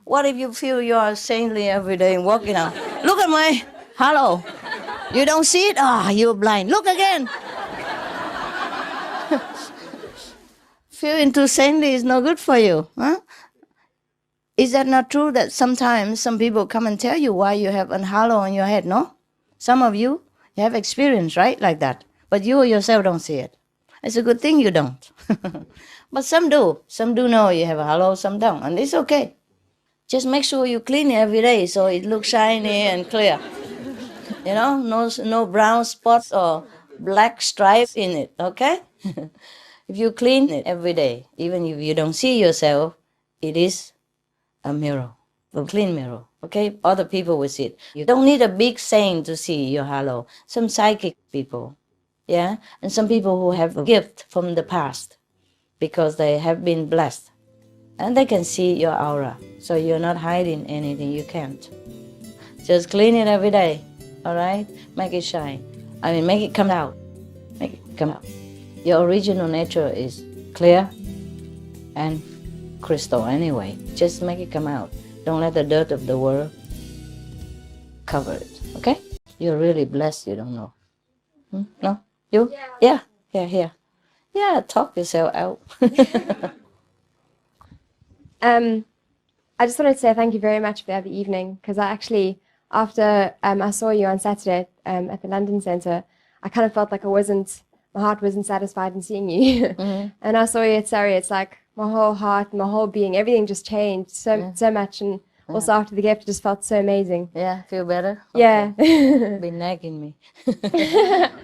What if you feel you are saintly every day and walking out? Look at my halo. You don't see it? Ah, you're blind. Look again. Feeling too saintly is no good for you. Huh? Is that not true that sometimes some people come and tell you why you have a halo on your head, no? Some of you have experience, right, like that. But you yourself don't see it. It's a good thing you don't. But some do. Some do know you have a halo, some don't. And it's okay. Just make sure you clean it every day so it looks shiny and clear. You know, no brown spots or black stripes in it, okay? If you clean it every day, even if you don't see yourself, it is a mirror, a clean mirror, okay? Other people will see it. You don't need a big saint to see your halo. Some psychic people, yeah? And some people who have a gift from the past because they have been blessed. And they can see your aura, so you're not hiding anything, you can't. Just clean it every day, all right? Make it shine. I mean, make it come out. Make it come out. Your original nature is clear and crystal anyway. Just make it come out. Don't let the dirt of the world cover it, okay? You're really blessed, you don't know. No? You? Yeah. Here. Yeah, talk yourself out. I just wanted to say thank you very much for the evening, because I actually, after I saw you on Saturday at the London Centre, I kind of felt like I wasn't my heart wasn't satisfied in seeing you. And I saw you at Surrey, it's like my whole heart, my whole being, everything just changed so much. And also after the gift, it just felt so amazing. Yeah, feel better? Yeah. Been nagging me.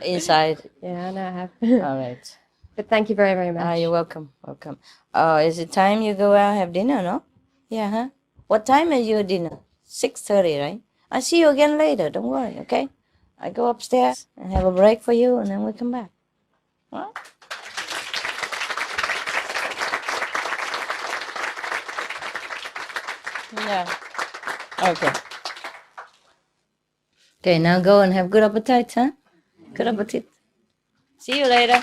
Inside. Yeah, I know I have. All right. But thank you very, very much. Ah, you're welcome. Welcome. Oh, is it time you go out and have dinner, no? Yeah, huh? What time is your dinner? 6:30, right? I'll see you again later. Don't worry, okay? I go upstairs and have a break for you, and then we come back. All right? Yeah. Okay. Okay, now go and have good appetite, huh? Good appetite. See you later.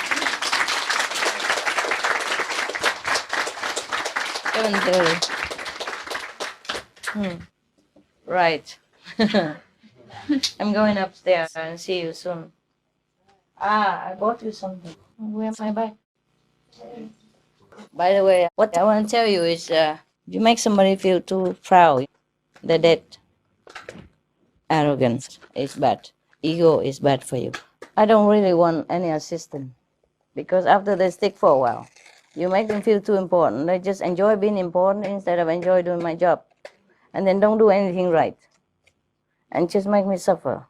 7:30. Right. I'm going upstairs and see you soon. Ah, I bought you something. Where's my bag? By the way, what I want to tell you is you make somebody feel too proud. They're dead. Arrogance is bad. Ego is bad for you. I don't really want any assistant because after they stick for a while, you make them feel too important. They just enjoy being important instead of enjoy doing my job. And then don't do anything right. And just make me suffer.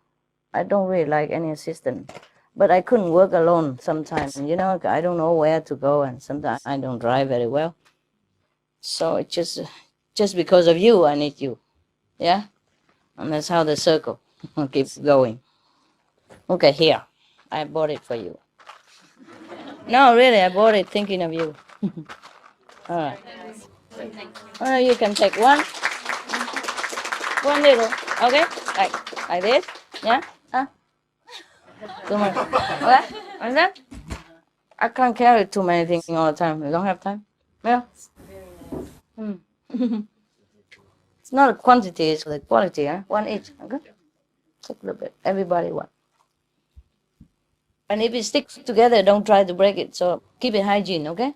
I don't really like any assistant. But I couldn't work alone sometimes. You know, I don't know where to go, and sometimes I don't drive very well. So it's just because of you, I need you. Yeah? And that's how the circle keeps going. Okay, here. I bought it for you. No, really, I bought it thinking of you. All right. Oh, you can take one. One little, okay? Like this, yeah? Too much. Okay? Like that? I can't carry too many things all the time. You don't have time? Yeah? It's not a quantity, it's the quality, huh? One each, okay? Take a little bit. Everybody one. And if it sticks together, don't try to break it. So keep it hygiene, okay?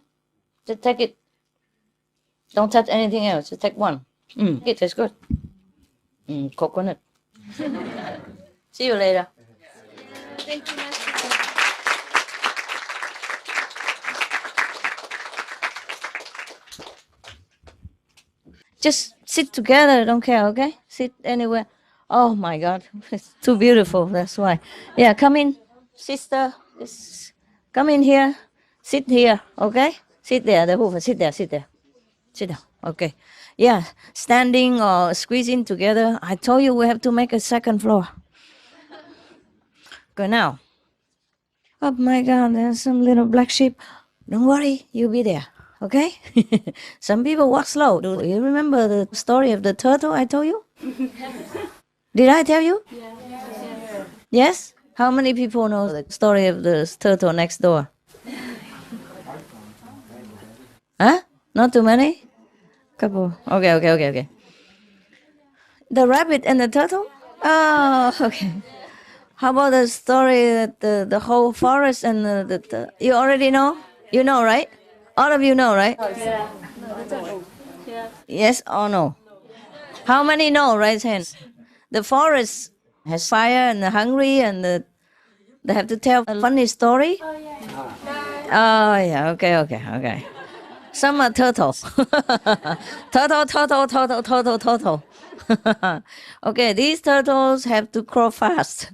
Just take it. Don't touch anything else. Just take one. It tastes good. Coconut. See you later. Thank you, Master. Just sit together, don't care, okay? Sit anywhere. Oh my God, it's too beautiful, that's why. Yeah, come in, sister. Just come in here. Sit here, okay? Sit there, sit there, sit there. Sit down, okay. Yeah, standing or squeezing together. I told you we have to make a second floor. Go now. Oh my God, there's some little black sheep. Don't worry, you'll be there, okay? Some people walk slow. Do you remember the story of the turtle I told you? Did I tell you? Yes. Yes? How many people know the story of the turtle next door? Huh? Not too many? Couple. Okay. The rabbit and the turtle? Oh, okay. How about the story that the whole forest and the you already know? You know, right? All of you know, right? Yeah. Yes or no? How many know? Raise hands. The forest has fire and they're hungry and they have to tell a funny story? Oh, yeah. Okay. Some are turtles. Turtle. Okay, these turtles have to crawl fast.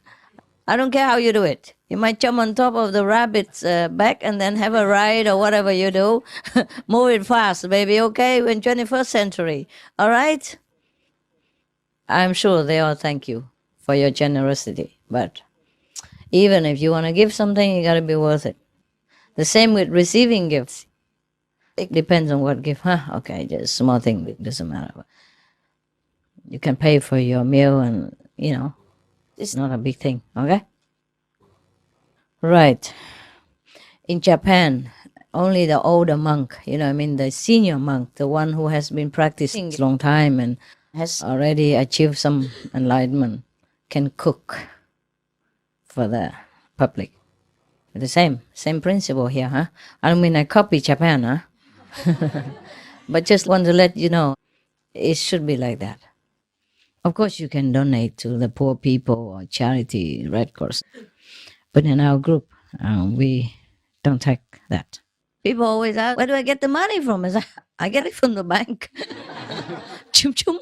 I don't care how you do it. You might jump on top of the rabbit's back and then have a ride or whatever you do. Move it fast, baby, okay? We're in 21st century, all right? I'm sure they all thank you for your generosity. But even if you want to give something, you got to be worth it. The same with receiving gifts. It depends on what gift, huh? Okay, just a small thing, it doesn't matter. You can pay for your meal and, you know, it's not a big thing, okay? Right. In Japan, only the older monk, the senior monk, the one who has been practicing a long time and has already achieved some enlightenment, can cook for the public. The same principle here, huh? I don't mean I copy Japan, huh? But just want to let you know, it should be like that. Of course, you can donate to the poor people or charity, Red Cross. But in our group, we Don't take that. People always ask, where do I get the money from? I say, I get it from the bank. Chum chum.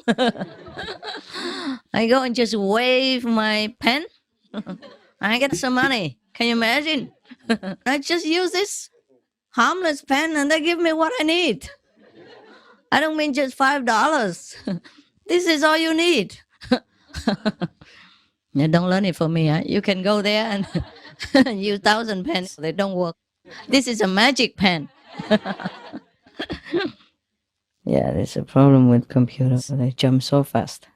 I go and just wave my pen. I get some money. Can you imagine? I just use this harmless pen and they give me what I need. I don't mean just $5. This is all you need. Yeah, don't learn it from me. Huh? You can go there and use 1,000 pens. They don't work. This is a magic pen. Yeah, there's a problem with computers. They jump so fast.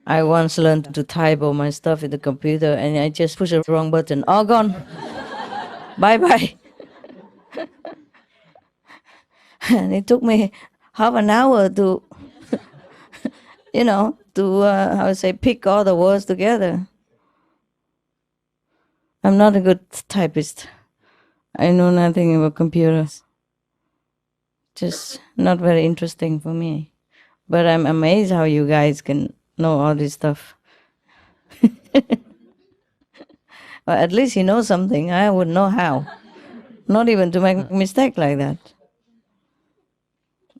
I once learned to type all my stuff in the computer and I just push the wrong button. All gone. Bye-bye. And it took me half an hour to, pick all the words together. I'm not a good typist. I know nothing about computers. Just not very interesting for me. But I'm amazed how you guys can know all this stuff. Well, at least you know something. I would know how. Not even to make a mistake like that.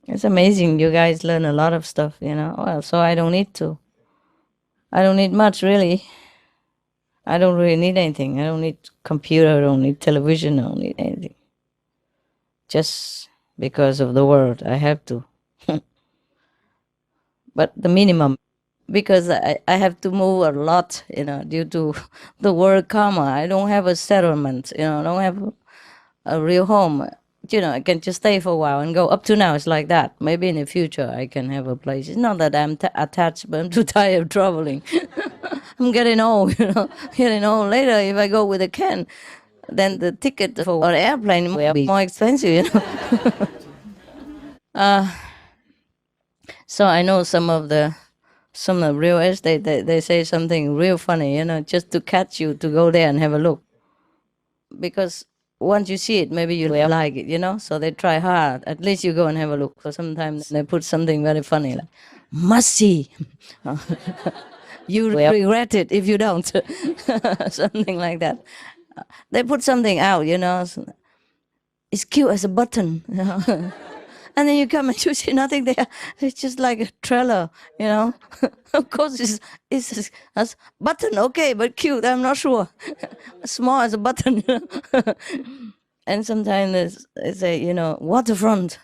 It's amazing. You guys learn a lot of stuff, Well, so I don't need to. I don't need much, really. I don't really need anything. I don't need computer. I don't need television. I don't need anything. Just because of the world, I have to. But the minimum, because I have to move a lot, due to the word karma. I don't have a settlement, I don't have a real home. I can just stay for a while and go. Up to now, it's like that. Maybe in the future, I can have a place. It's not that I'm attached, but I'm too tired of traveling. I'm getting old, getting old. Later, if I go with a Kênh, then the ticket for an airplane will be more expensive, So I know some of the real estate, they say something real funny, just to catch you to go there and have a look. Because once you see it, maybe you will like it, so they try hard. At least you go and have a look. So sometimes they put something very funny, like, must see. You will regret it if you don't. Something like that. They put something out, it's cute as a button, And then you come and you see nothing there. It's just like a trailer, Of course, it's a button, okay, but cute, I'm not sure. Small as a button, And sometimes they say, waterfront.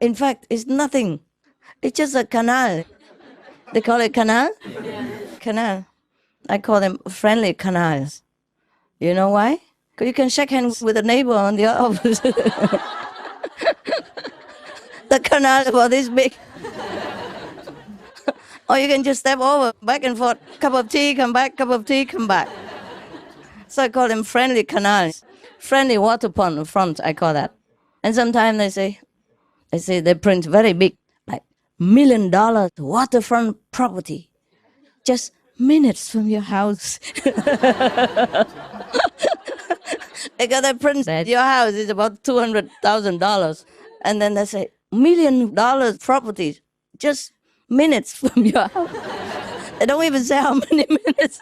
In fact, it's nothing. It's just a canal. They call it canal? Canal. I call them friendly canals. You know why? Because you can shake hands with a neighbor on the opposite. The canal is about this big. Or you can just step over, back and forth, cup of tea, come back, cup of tea, come back. So I call them friendly canals. Friendly water pond front, I call that. And sometimes they print very big, like $1 million waterfront property. Just minutes from your house. They got a print that your house is about $200,000. And then they say, $1 million properties, just minutes from your house. They don't even say how many minutes.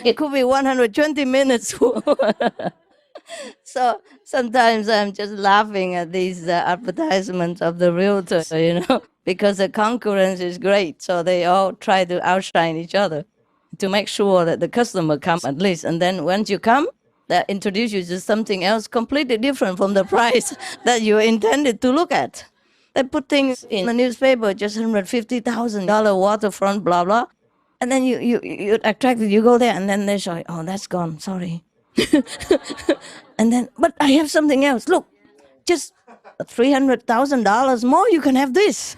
It could be 120 minutes. So sometimes I'm just laughing at these advertisements of the realtor, because the concurrence is great. So they all try to outshine each other to make sure that the customer comes at least. And then once you come, they introduce you to something else completely different from the price that you intended to look at. They put things in the newspaper, just $150,000 waterfront, blah, blah. And then you're attracted, you go there, and then they show, oh, that's gone, sorry. And then, but I have something else. Look, just $300,000 more, you can have this.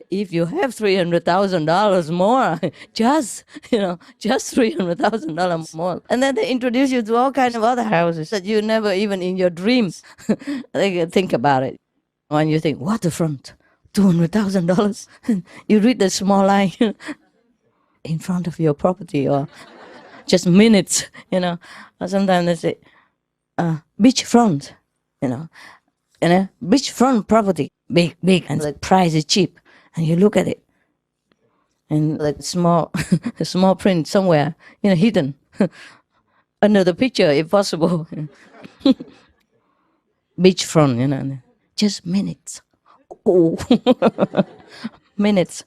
If you have $300,000 more, just $300,000 more. And then they introduce you to all kinds of other houses that you never even in your dreams they can think about it. When you think, waterfront, $200,000, you read the small line in front of your property, or just minutes, Or sometimes they say, beachfront, beachfront property, big, and the price is cheap. And you look at it, and like small print somewhere, hidden. under the picture if possible. Beachfront, you know, just minutes. Oh, minutes.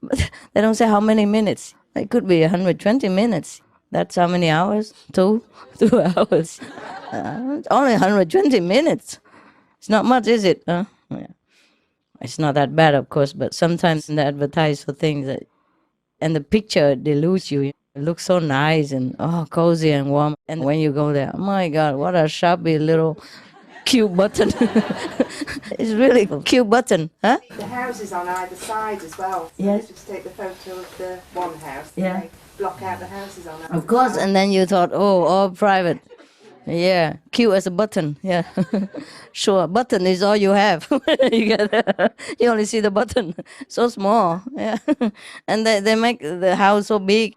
But they don't say how many minutes. It could be 120 minutes. That's how many hours? 2 hours. Only 120 minutes. It's not much, is it? Yeah. It's not that bad, of course, but sometimes they advertise for things that, and the picture deludes you. It looks so nice and cozy and warm. And when you go there, oh my God, what a shabby little cute button. It's really a cute button, huh? The houses on either side as well. So yes. Just take the photo of the one house. Yeah. They block out the houses on either Of course, side. and then you thought, oh, all private. Yeah, cute as a button. Yeah, sure. Button is all you have. You only see the button, so small. Yeah, and they make the house so big.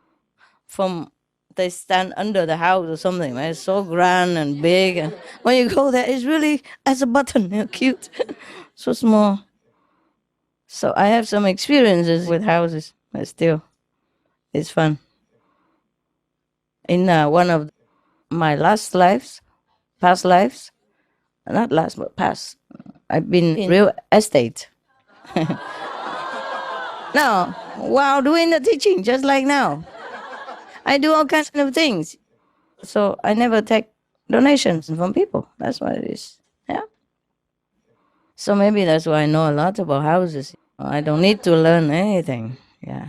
They stand under the house or something. Right? It's so grand and big. And when you go there, it's really as a button. Cute, so small. So I have some experiences with houses, but still, it's fun. In one of my past lives, not last, but past, I've been in real estate. Now, while doing the teaching, just like now, I do all kinds of things. So I never take donations from people. That's what it is. Yeah. So maybe that's why I know a lot about houses. I don't need to learn anything. Yeah.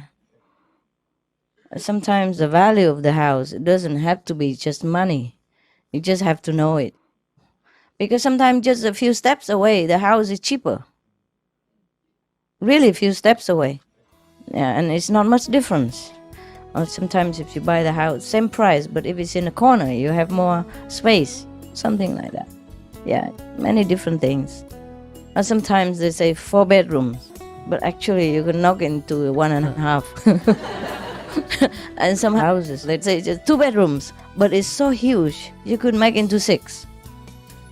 Sometimes the value of the house, it doesn't have to be just money. You just have to know it. Because sometimes just a few steps away, the house is cheaper. Really a few steps away. Yeah, and it's not much difference. Or sometimes if you buy the house, same price, but if it's in a corner, you have more space. Something like that. Yeah, many different things. And sometimes they say 4 bedrooms, but actually you can knock into 1.5. And some houses, let's say just 2 bedrooms, but it's so huge, you could make into 6.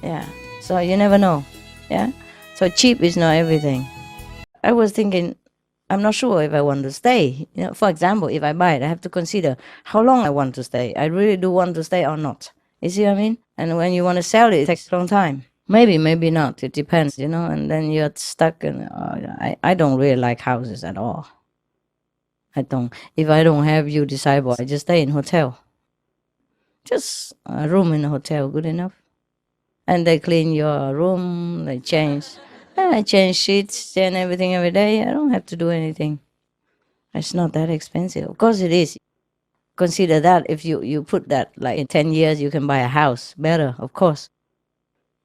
Yeah, so you never know. Yeah, so cheap is not everything. I was thinking, I'm not sure if I want to stay. You know, for example, if I buy it, I have to consider how long I want to stay. I really do want to stay or not. You see what I mean? And when you want to sell it, it takes a long time. Maybe, maybe not. It depends, you know. And then you're stuck. And I don't really like houses at all. I don't. If I don't have you disciple, I just stay in hotel. Just a room in a hotel, good enough. And they clean your room, they change. I change sheets and everything every day. I don't have to do anything. It's not that expensive. Of course it is. Consider that if you put that, like in 10 years, you can buy a house. Better, of course.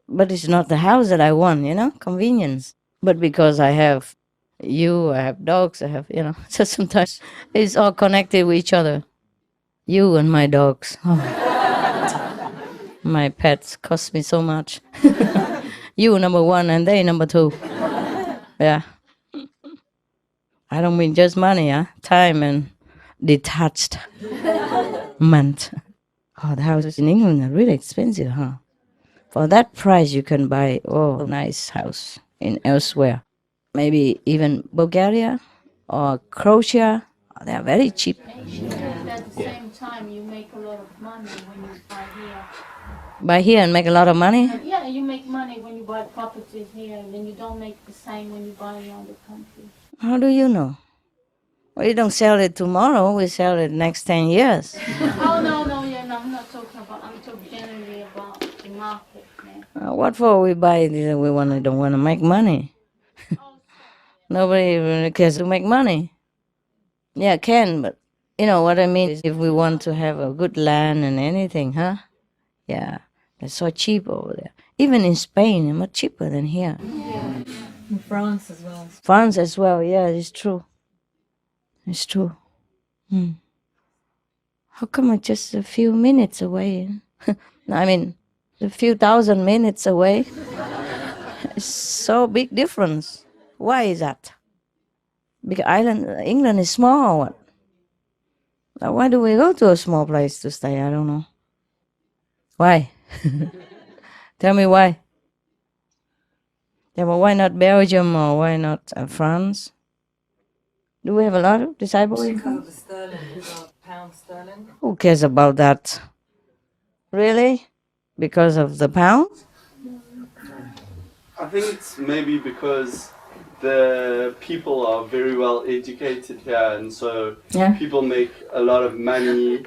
But it's not the house that I want, you know, convenience. But because I have you, I have dogs, I have, you know, so sometimes it's all connected with each other. You and my dogs. Oh. My pets cost me so much. You number 1 and they number 2. Yeah. I don't mean just money, huh? Time and detachment. Oh, the houses in England are really expensive, huh? For that price, you can buy a nice house in elsewhere. Maybe even Bulgaria or Croatia. They are very cheap. At the same time, you make a lot of money when you buy here. Buy here and make a lot of money? Yeah, you make money when you buy properties here, and then you don't make the same when you buy in other countries. How do you know? We don't sell it tomorrow, we sell it next 10 years. Oh, no, I'm not talking about, I'm talking generally about the market. Yeah. What for we buy it? We don't want to make money. Nobody really cares to make money. Yeah, can, but you know what I mean? Is if we want to have a good land and anything, huh? Yeah, it's so cheap over there. Even in Spain, it's much cheaper than here. Yeah. In France as well. France as well, yeah, it's true. It's true. How come it's just a few minutes away? I mean, a few thousand minutes away. It's so big difference. Why is that? Because England is small or what? Why do we go to a small place to stay? I don't know. Why? Tell me why. Yeah, but why not Belgium or why not France? Do we have a lot of disciples? Because of the sterling, pound sterling. Who cares about that? Really? Because of the pound? I think it's maybe because the people are very well educated here, and so people make a lot of money,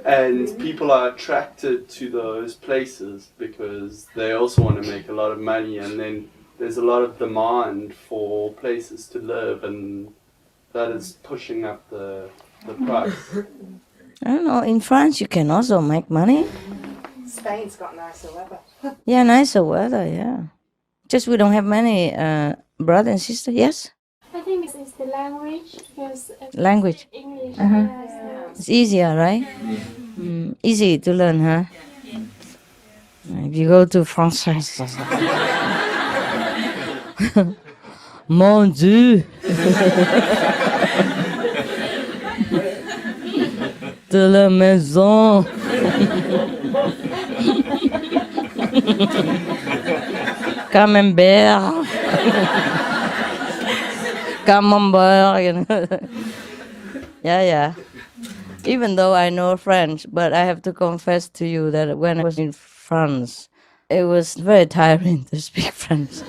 and people are attracted to those places because they also want to make a lot of money, and then there's a lot of demand for places to live, and that is pushing up the price. I don't know, in France you can also make money. Spain's got nicer weather. Yeah, nicer weather, yeah. Just we don't have many brother and sister, yes? I think it's the language. Because Language. English. It's easier, right? Easy to learn, huh? If you go to France, Mon Dieu! De la maison! Camembert! Camembert, you know. Yeah. Even though I know French, but I have to confess to you that when I was in France, it was very tiring to speak French.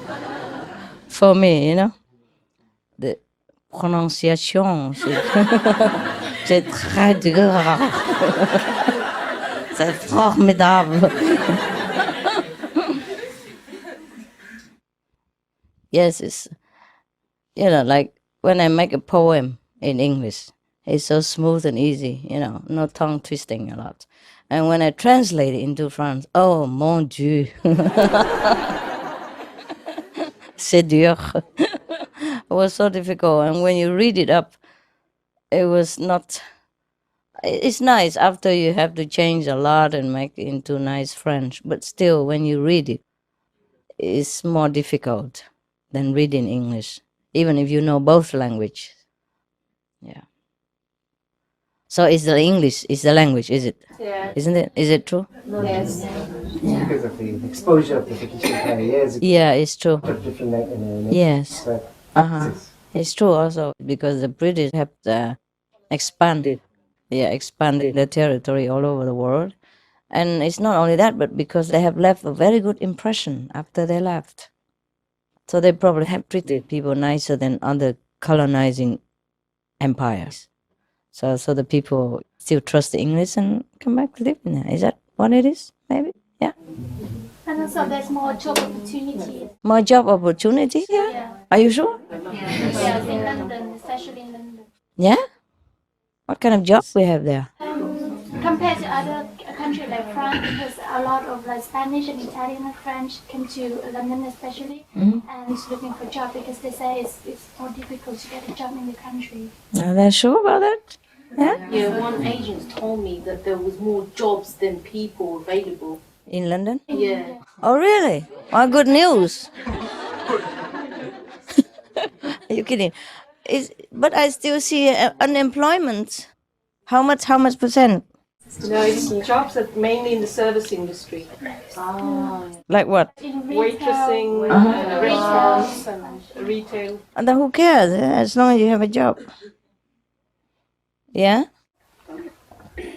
For me, you know. The prononciation, c'est très dur. C'est formidable. Yes, it's, you know, like when I make a poem in English, it's so smooth and easy, you know, no tongue twisting a lot. And when I translate it into French, oh mon Dieu, c'est dur. It was so difficult. And when you read it up, it was not, it's nice after you have to change a lot and make it into nice French. But still, when you read it, it's more difficult than reading English, even if you know both languages. Yeah. So it's the English, is the language, is it? Yeah. Isn't it? Is it true? Yes. Yeah. Because of the exposure of the CHINGHAI years. Yeah, it's true. Yes. It's true also because the British have expanded their territory all over the world. And it's not only that, but because they have left a very good impression after they left. So they probably have treated people nicer than other colonizing empires. So the people still trust the English and come back to live in there. Is that what it is? Maybe? Yeah. And also there's more job opportunities. More job opportunity? Yeah. Are you sure? Yeah, in London, especially in London. Yeah? What kind of jobs we have there? Compared to other countries like France, because a lot of like Spanish and Italian and French come to London especially, and looking for a job because they say it's more difficult to get a job in the country. Are they sure about that? Yeah? Yeah, one agent told me that there was more jobs than people available. In London? Yeah. Oh, really? Well, good news. Are you kidding? But I still see unemployment. How much percent? No, it's jobs that mainly in the service industry. Like what? Waitressing, restaurants and retail. And then who cares? As long as you have a job. Yeah?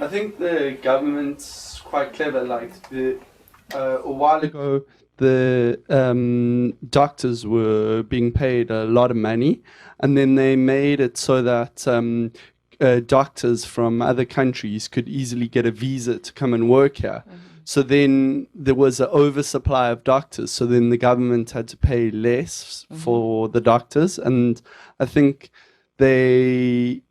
I think the government's quite clever. Like a while ago, the doctors were being paid a lot of money, and then they made it so that doctors from other countries could easily get a visa to come and work here. So then there was an oversupply of doctors. So then the government had to pay less for the doctors, and I think the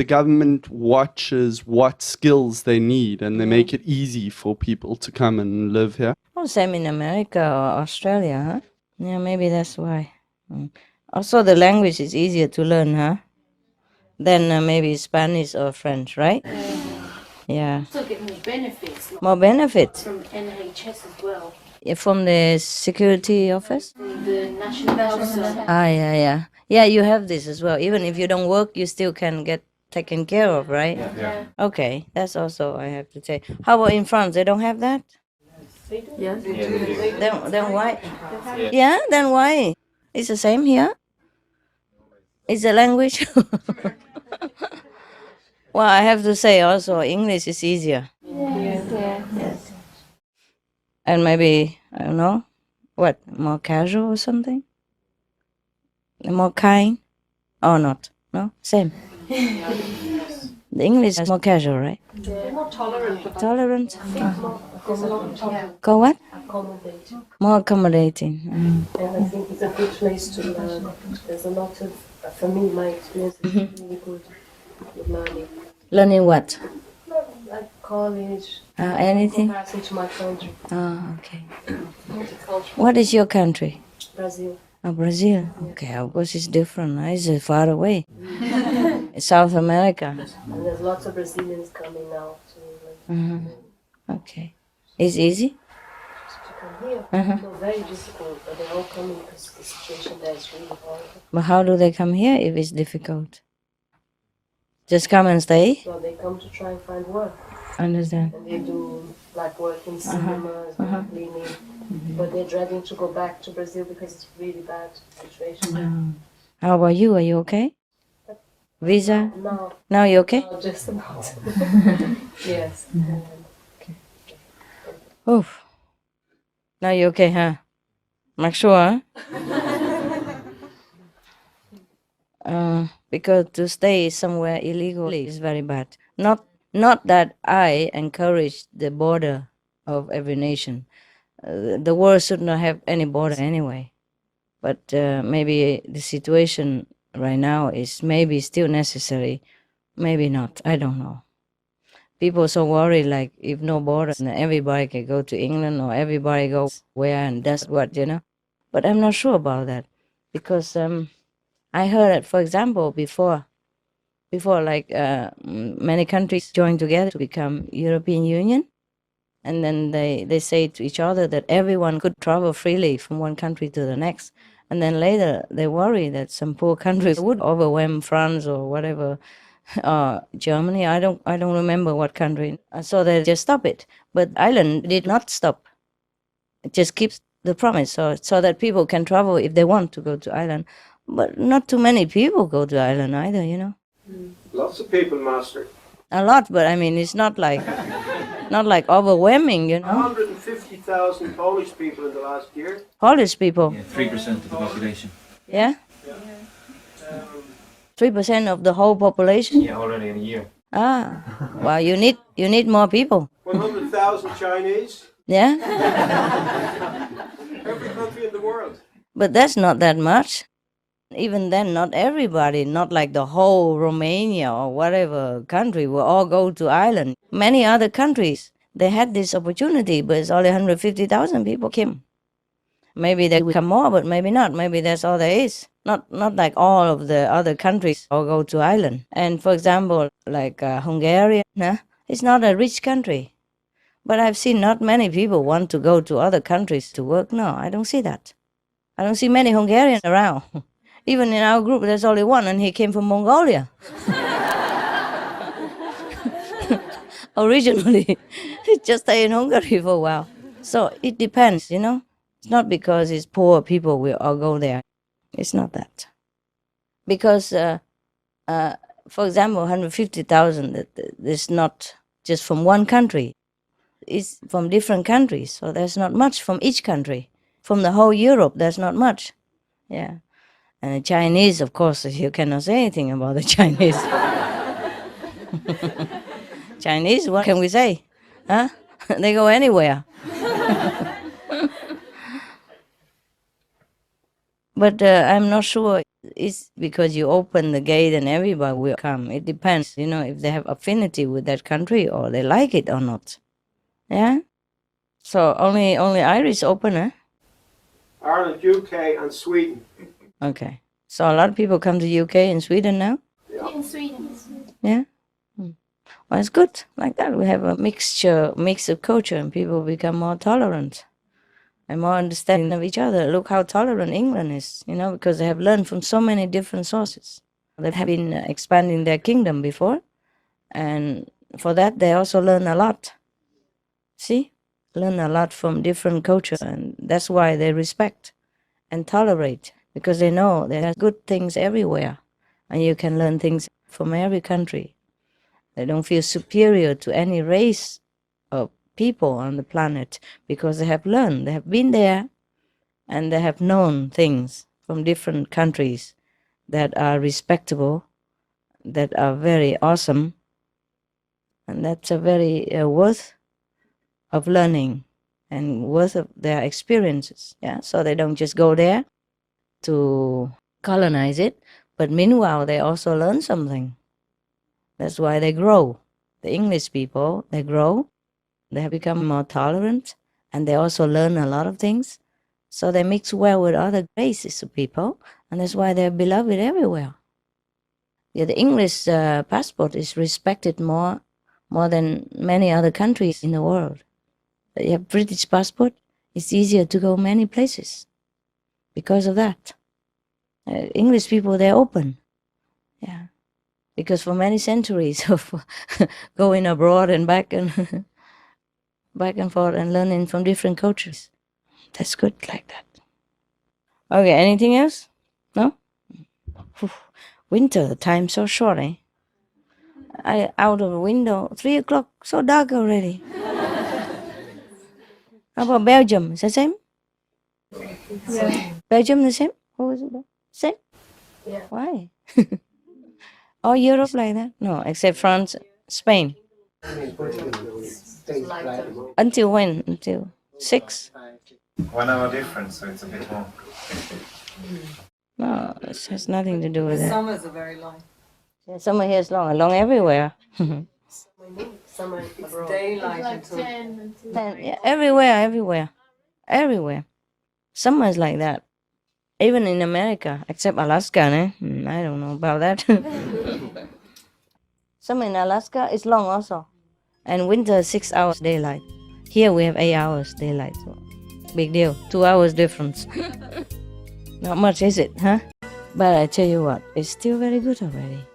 government watches what skills they need, and they make it easy for people to come and live here. Well, same in America or Australia, huh? Yeah, maybe that's why. Also, the language is easier to learn, huh? Than maybe Spanish or French, right? Yeah. Still get more benefits. More benefits? From NHS as well. Yeah, from the security office? From the National Health Service. Yeah. Yeah, you have this as well. Even if you don't work, you still can get taken care of, right? Yeah. Okay, that's also, I have to say. How about in France? They don't have that? Yes. Then why? Yeah, then why? It's the same here. It's a language. Well, I have to say also English is easier. Yeah. And maybe, I don't know, what, more casual or something? More kind? Or not? No? Same. The English is more casual, right? They're more tolerant. Tolerant? Call what? accommodating. More accommodating. And I think it's a good place to learn. There's a lot of, for me, my experience is really good with learning. Learning what? Like college. Anything? In comparison to my country. Oh, okay. Multicultural. What is your country? Brazil. Oh, Brazil. Okay, of course it's different. It's far away. South America. And there's lots of Brazilians coming now to England. Okay. It's easy? To come here. No, very difficult, but they're all coming because the situation there is really hard. But how do they come here if it's difficult? Just come and stay? So they come to try and find work. Understand. And they do like work in cinemas, cleaning. But they're dreading to go back to Brazil because it's a really bad situation. How about you? Are you okay? Visa? No. Now you okay? No, just about. Yes. Oof. Now you okay, huh? Not sure, huh? Because to stay somewhere illegally is very bad. Not that I encourage the border of every nation. The world should not have any border anyway. But maybe the situation right now is maybe still necessary, maybe not. I don't know. People are so worried, like if no border, then everybody can go to England or everybody goes where and does what, you know. But I'm not sure about that because I heard that, for example, before like many countries joined together to become European Union, and then they say to each other that everyone could travel freely from one country to the next, and then later they worry that some poor countries would overwhelm France or whatever, Germany. I don't remember what country. So they just stop it. But Ireland did not stop. It just keeps the promise, so that people can travel if they want to go to Ireland. But not too many people go to Ireland either, you know. Lots of people, Master. A lot, but I mean, it's not like overwhelming, you know. 150,000 Polish people in the last year. Polish people. Yeah, 3% of the population. Yeah. 3% of the whole population. Yeah, already in a year. Ah, well, you need more people. 100,000 Chinese. Yeah. Every country in the world. But that's not that much. Even then, not everybody, not like the whole Romania or whatever country will all go to Ireland. Many other countries, they had this opportunity, but it's only 150,000 people came. Maybe there will come more, but maybe not. Maybe that's all there is. Not like all of the other countries all go to Ireland. And for example, like Hungary, it's not a rich country. But I've seen not many people want to go to other countries to work. No, I don't see that. I don't see many Hungarians around. Even in our group, there's only one, and he came from Mongolia. Originally, he just stayed in Hungary for a while. So it depends, you know. It's not because it's poor people will all go there. It's not that. Because, for example, 150,000 is not just from one country. It's from different countries. So there's not much from each country. From the whole Europe, there's not much. Yeah. And the Chinese, of course, you cannot say anything about the Chinese. Chinese, what can we say? Huh? They go anywhere. But I'm not sure it's because you open the gate and everybody will come. It depends, you know, if they have affinity with that country or they like it or not. Yeah? So only Irish open, huh? Ireland, UK and Sweden. Okay. So a lot of people come to UK and Sweden now? Yeah. In Sweden. Yeah? Well, it's good like that. We have a mix of culture and people become more tolerant and more understanding of each other. Look how tolerant England is, you know, because they have learned from so many different sources. They have been expanding their kingdom before, and for that they also learn a lot. See? Learn a lot from different cultures, and that's why they respect and tolerate, because they know there are good things everywhere, and you can learn things from every country. They don't feel superior to any race or people on the planet because they have learned, they have been there, and they have known things from different countries that are respectable, that are very awesome, and that's a very worth of learning and worth of their experiences. Yeah, so they don't just go there to colonize it, but meanwhile they also learn something. That's why they grow. The English people, they grow, they have become more tolerant, and they also learn a lot of things. So they mix well with other races of people, and that's why they're beloved everywhere. Yeah, the English passport is respected more than many other countries in the world. But you have British passport, it's easier to go many places because of that. English people, they're open. Yeah, because for many centuries of going abroad and back and forth and learning from different cultures. That's good like that. Okay, anything else? No? Winter, the time so short, eh? I out of the window, 3 o'clock, so dark already. How about Belgium? Is the same? Yeah. Belgium the same? What was it? Same? Yeah. Why? All Europe like that? No, except France, Spain. Until when? Until 6? 1 hour difference, so it's a bit more. No, it has nothing to do with that. Summers are very long. Yeah, summer here is long everywhere. Summer abroad. Daylight until 10 Yeah, everywhere. Summer is like that. Even in America, except Alaska, I don't know about that. Summer in Alaska is long also. And winter 6 hours daylight. Here we have 8 hours daylight. So big deal. 2 hours difference. Not much, is it, huh? But I tell you what, it's still very good already.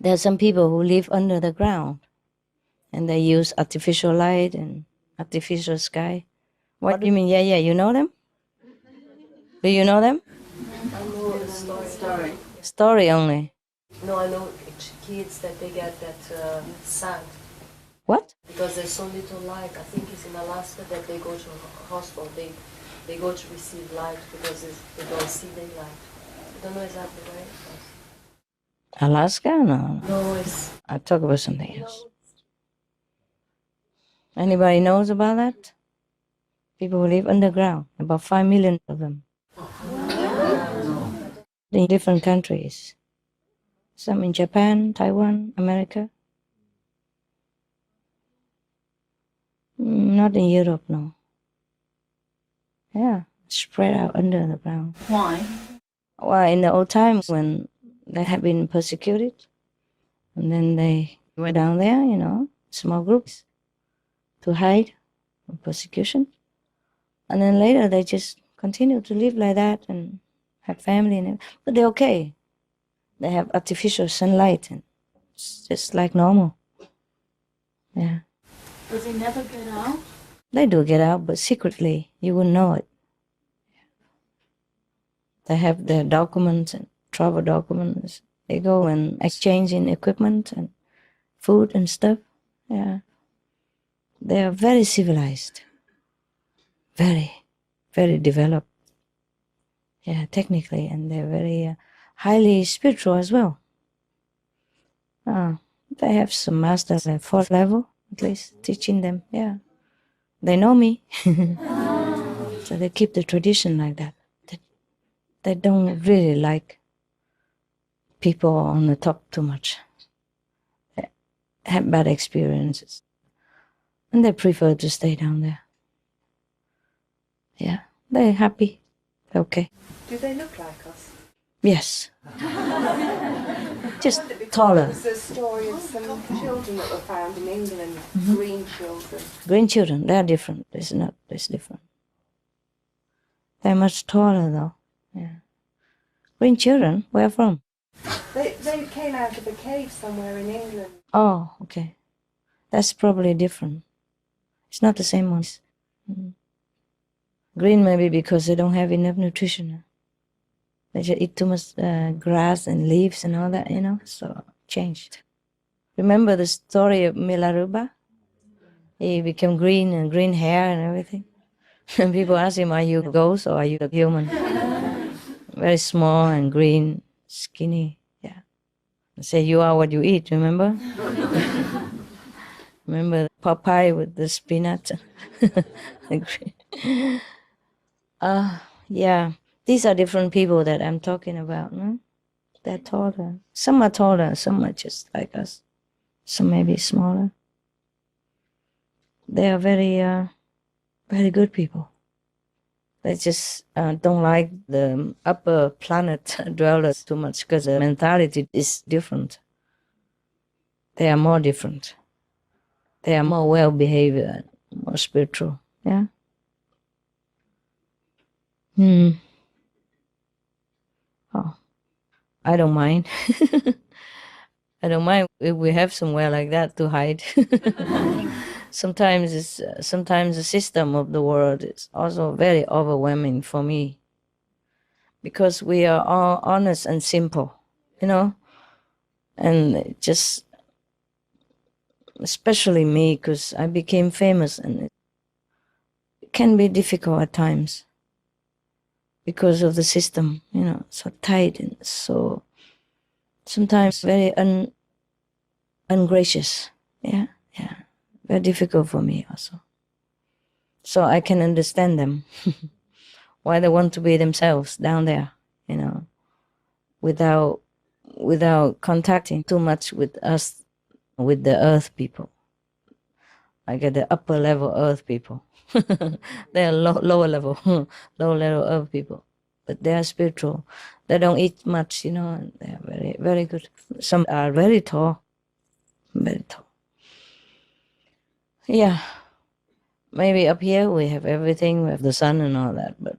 There are some people who live under the ground, and they use artificial light and artificial sky. What do you mean? Yeah, you know them? Do you know them? I know the story. Story only. No, I know kids that they get that sad. What? Because there's so little light. I think it's in Alaska that they go to a hospital. They go to receive light because they don't see daylight. I don't know exactly where it was. Alaska? No. No, it's... I'll talk about something else. Anybody knows about that? People who live underground, about 5 million of them. In different countries. Some in Japan, Taiwan, America. Not in Europe, no. Yeah, spread out under the ground. Why? Well, in the old times when they had been persecuted, and then they went down there, small groups, to hide from persecution. And then later they just continued to live like that and have family and everything. But they're okay. They have artificial sunlight and it's just like normal. Yeah. Does they never get out? They do get out, but secretly. You wouldn't know it. They have their documents and travel documents. They go and exchange in equipment and food and stuff. Yeah. They are very civilized. Very, very developed. Yeah, technically, and they're very highly spiritual as well. They have some masters at 4th level, at least, teaching them. Yeah. They know me. So they keep the tradition like that. They don't really like people on the top too much. They have bad experiences. And they prefer to stay down there. Yeah, they're happy. They're okay. Do they look like us? Yes. Just taller. There's a story of some children that were found in England, green children. Green children, they're different. It's different. They're much taller though. Yeah. Green children, where from? They came out of a cave somewhere in England. Oh, okay. That's probably different. It's not the same ones. Green maybe because they don't have enough nutrition. They just eat too much grass and leaves and all that, so changed. Remember the story of Milaruba? He became green and green hair and everything. And people ask him, are you a ghost or are you a human? Very small and green, skinny, yeah. I say, you are what you eat, remember? Remember Popeye with the spinach? Yeah, these are different people that I'm talking about. No? They're taller. Some are taller, some are just like us. Some may be smaller. They are very good people. They just don't like the upper planet dwellers too much because the mentality is different. They are more different. They are more well-behaved and more spiritual. Yeah. Oh, I don't mind. I don't mind if we have somewhere like that to hide. Sometimes the system of the world is also very overwhelming for me, because we are all honest and simple, you know, and just especially me, because I became famous, and it can be difficult at times because of the system, you know, so tight and so sometimes very ungracious. Yeah. Very difficult for me also. So I can understand them, why they want to be themselves down there, you know, without contacting too much with us, with the earth people. I get the upper level earth people. They are lower level earth people, but they are spiritual. They don't eat much, you know, and they are very, very good. Some are very tall, very tall. Yeah, maybe up here we have everything, we have the sun and all that, but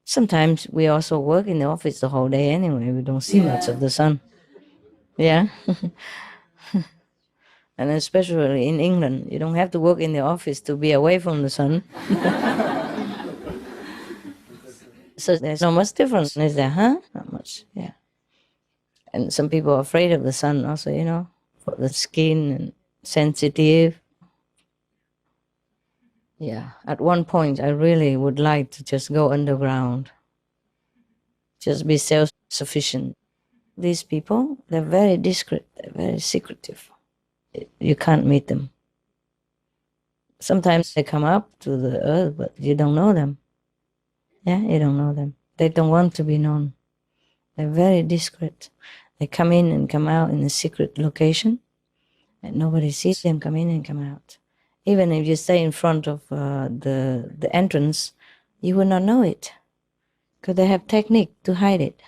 sometimes we also work in the office the whole day anyway. We don't see much of the sun. Yeah. And especially in England, you don't have to work in the office to be away from the sun. So there's not much difference, is there, huh? Not much, yeah. And some people are afraid of the sun also, you know, for the skin and sensitive. Yeah, at one point I really would like to just go underground, just be self-sufficient. These people, they're very discreet, they're very secretive. You can't meet them. Sometimes they come up to the earth, but you don't know them. Yeah, you don't know them. They don't want to be known. They're very discreet. They come in and come out in a secret location, and nobody sees them come in and come out. Even if you stay in front of the entrance, you will not know it, because they have technique to hide it.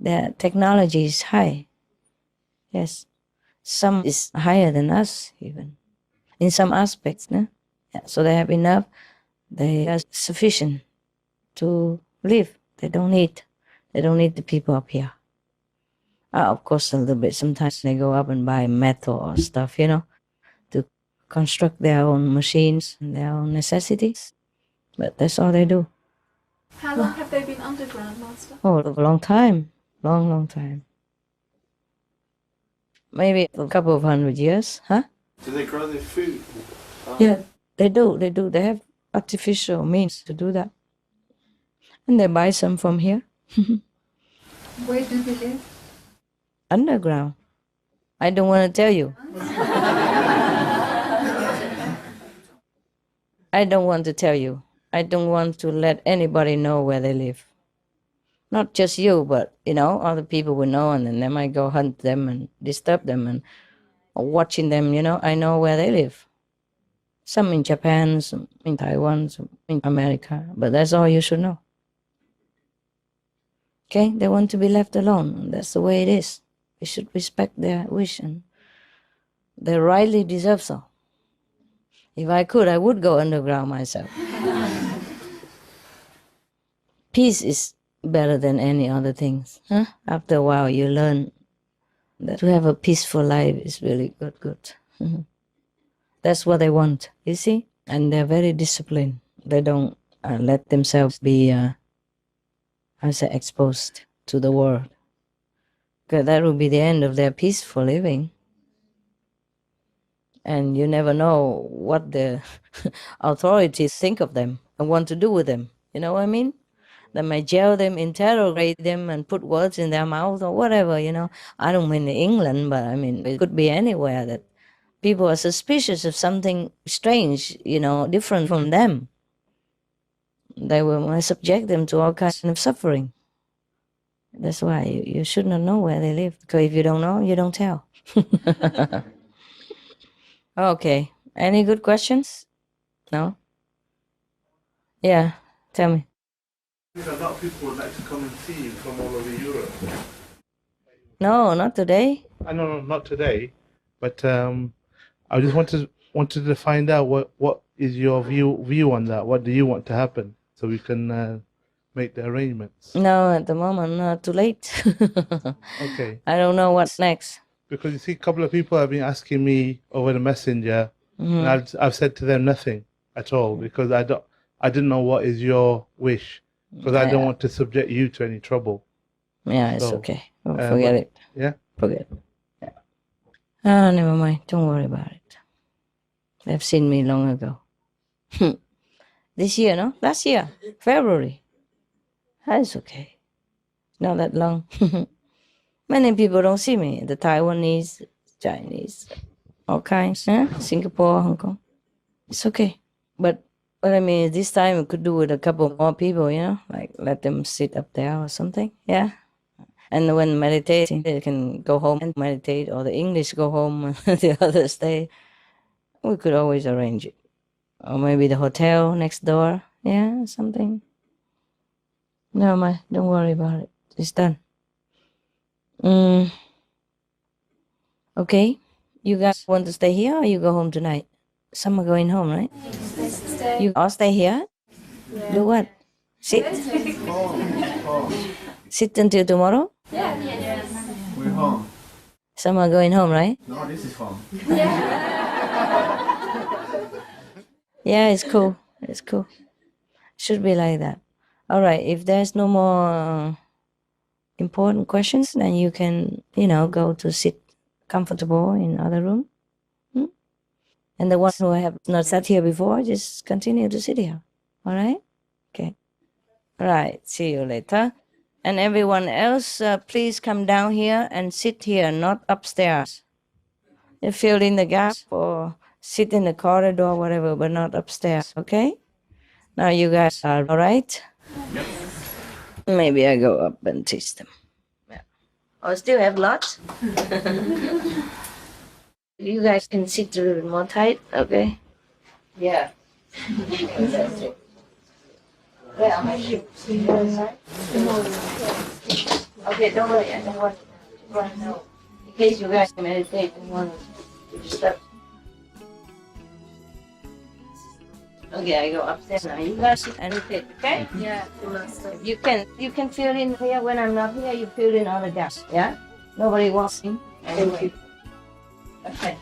Their technology is high. Yes, some is higher than us even, in some aspects. No? Yeah, so they have enough. They are sufficient to live. They don't need the people up here. Of course, a little bit. Sometimes they go up and buy metal or stuff, you know, to construct their own machines and their own necessities. But that's all they do. How long have they been underground, Master? Oh, a long time. Long time. Maybe a couple of 100 years, huh? Do they grow their food? Yeah, they do. They have artificial means to do that. And they buy some from here. Where do they live? Underground. I don't want to tell you. I don't want to tell you. I don't want to let anybody know where they live. Not just you, but, you know, other people will know, and then they might go hunt them and disturb them and watching them, you know. I know where they live. Some in Japan, some in Taiwan, some in America, but that's all you should know. Okay? They want to be left alone, and that's the way it is. We should respect their wish, and they rightly deserve so. If I could, I would go underground myself. Peace is better than any other things. Huh? After a while, you learn that to have a peaceful life is really good. That's what they want, you see? And they're very disciplined. They don't let themselves be, exposed to the world. Because that will be the end of their peaceful living. And you never know what the authorities think of them and want to do with them. You know what I mean? They may jail them, interrogate them, and put words in their mouth or whatever, you know. I don't mean England, but I mean, it could be anywhere that people are suspicious of something strange, you know, different from them. They will subject them to all kinds of suffering. That's why you should not know where they live, because if you don't know, you don't tell. Okay. Any good questions? No? Yeah, tell me. A lot of people would like to come and see you from all over Europe. No, not today. No, not today. But I just wanted to find out what is your view on that. What do you want to happen, so we can make the arrangements? No, at the moment, not too late. Okay. I don't know what's next. Because you see, a couple of people have been asking me over the messenger, and I've said to them nothing at all, because I didn't know what is your wish, because I don't want to subject you to any trouble. Yeah, it's okay. Forget it. Yeah? Forget it. Yeah. Oh, never mind. Don't worry about it. They've seen me long ago. This year, no? Last year, February. That's okay. Not that long. Many people don't see me. The Taiwanese, Chinese, all kinds. Singapore, Hong Kong. It's okay. But what I mean is, this time we could do with a couple more people, you know? Like let them sit up there or something. Yeah. And when meditating, they can go home and meditate, or the English go home and the others stay. We could always arrange it. Or maybe the hotel next door. Yeah, something. Never mind. Don't worry about it. It's done. Okay. You guys want to stay here or you go home tonight? Some are going home, right? You all stay here? Yeah. Do what? Sit? Sit until tomorrow? Yeah. We're home. Some are going home, right? No, this is home. Yeah, it's cool. It's cool. Should be like that. All right. If there's no more important questions, then you can, go to sit comfortable in other room. And the ones who have not sat here before, just continue to sit here. All right? Okay. All right. See you later. And everyone else, please come down here and sit here, not upstairs. You fill in the gap or sit in the corridor, whatever, but not upstairs, okay? Now you guys are all right? Yep. Maybe I go up and teach them. Yeah. I still have lots. You guys can sit a little more tight, okay? Yeah. That's it. Where are my shoes? Okay, don't worry, I don't want to know. In case you guys meditate and want to stop. Okay, I go upstairs now. You guys meditate, okay? Yeah. You can fill in here when I'm not here. You fill in all the gaps, yeah? Nobody wants me. Thank you. Okay.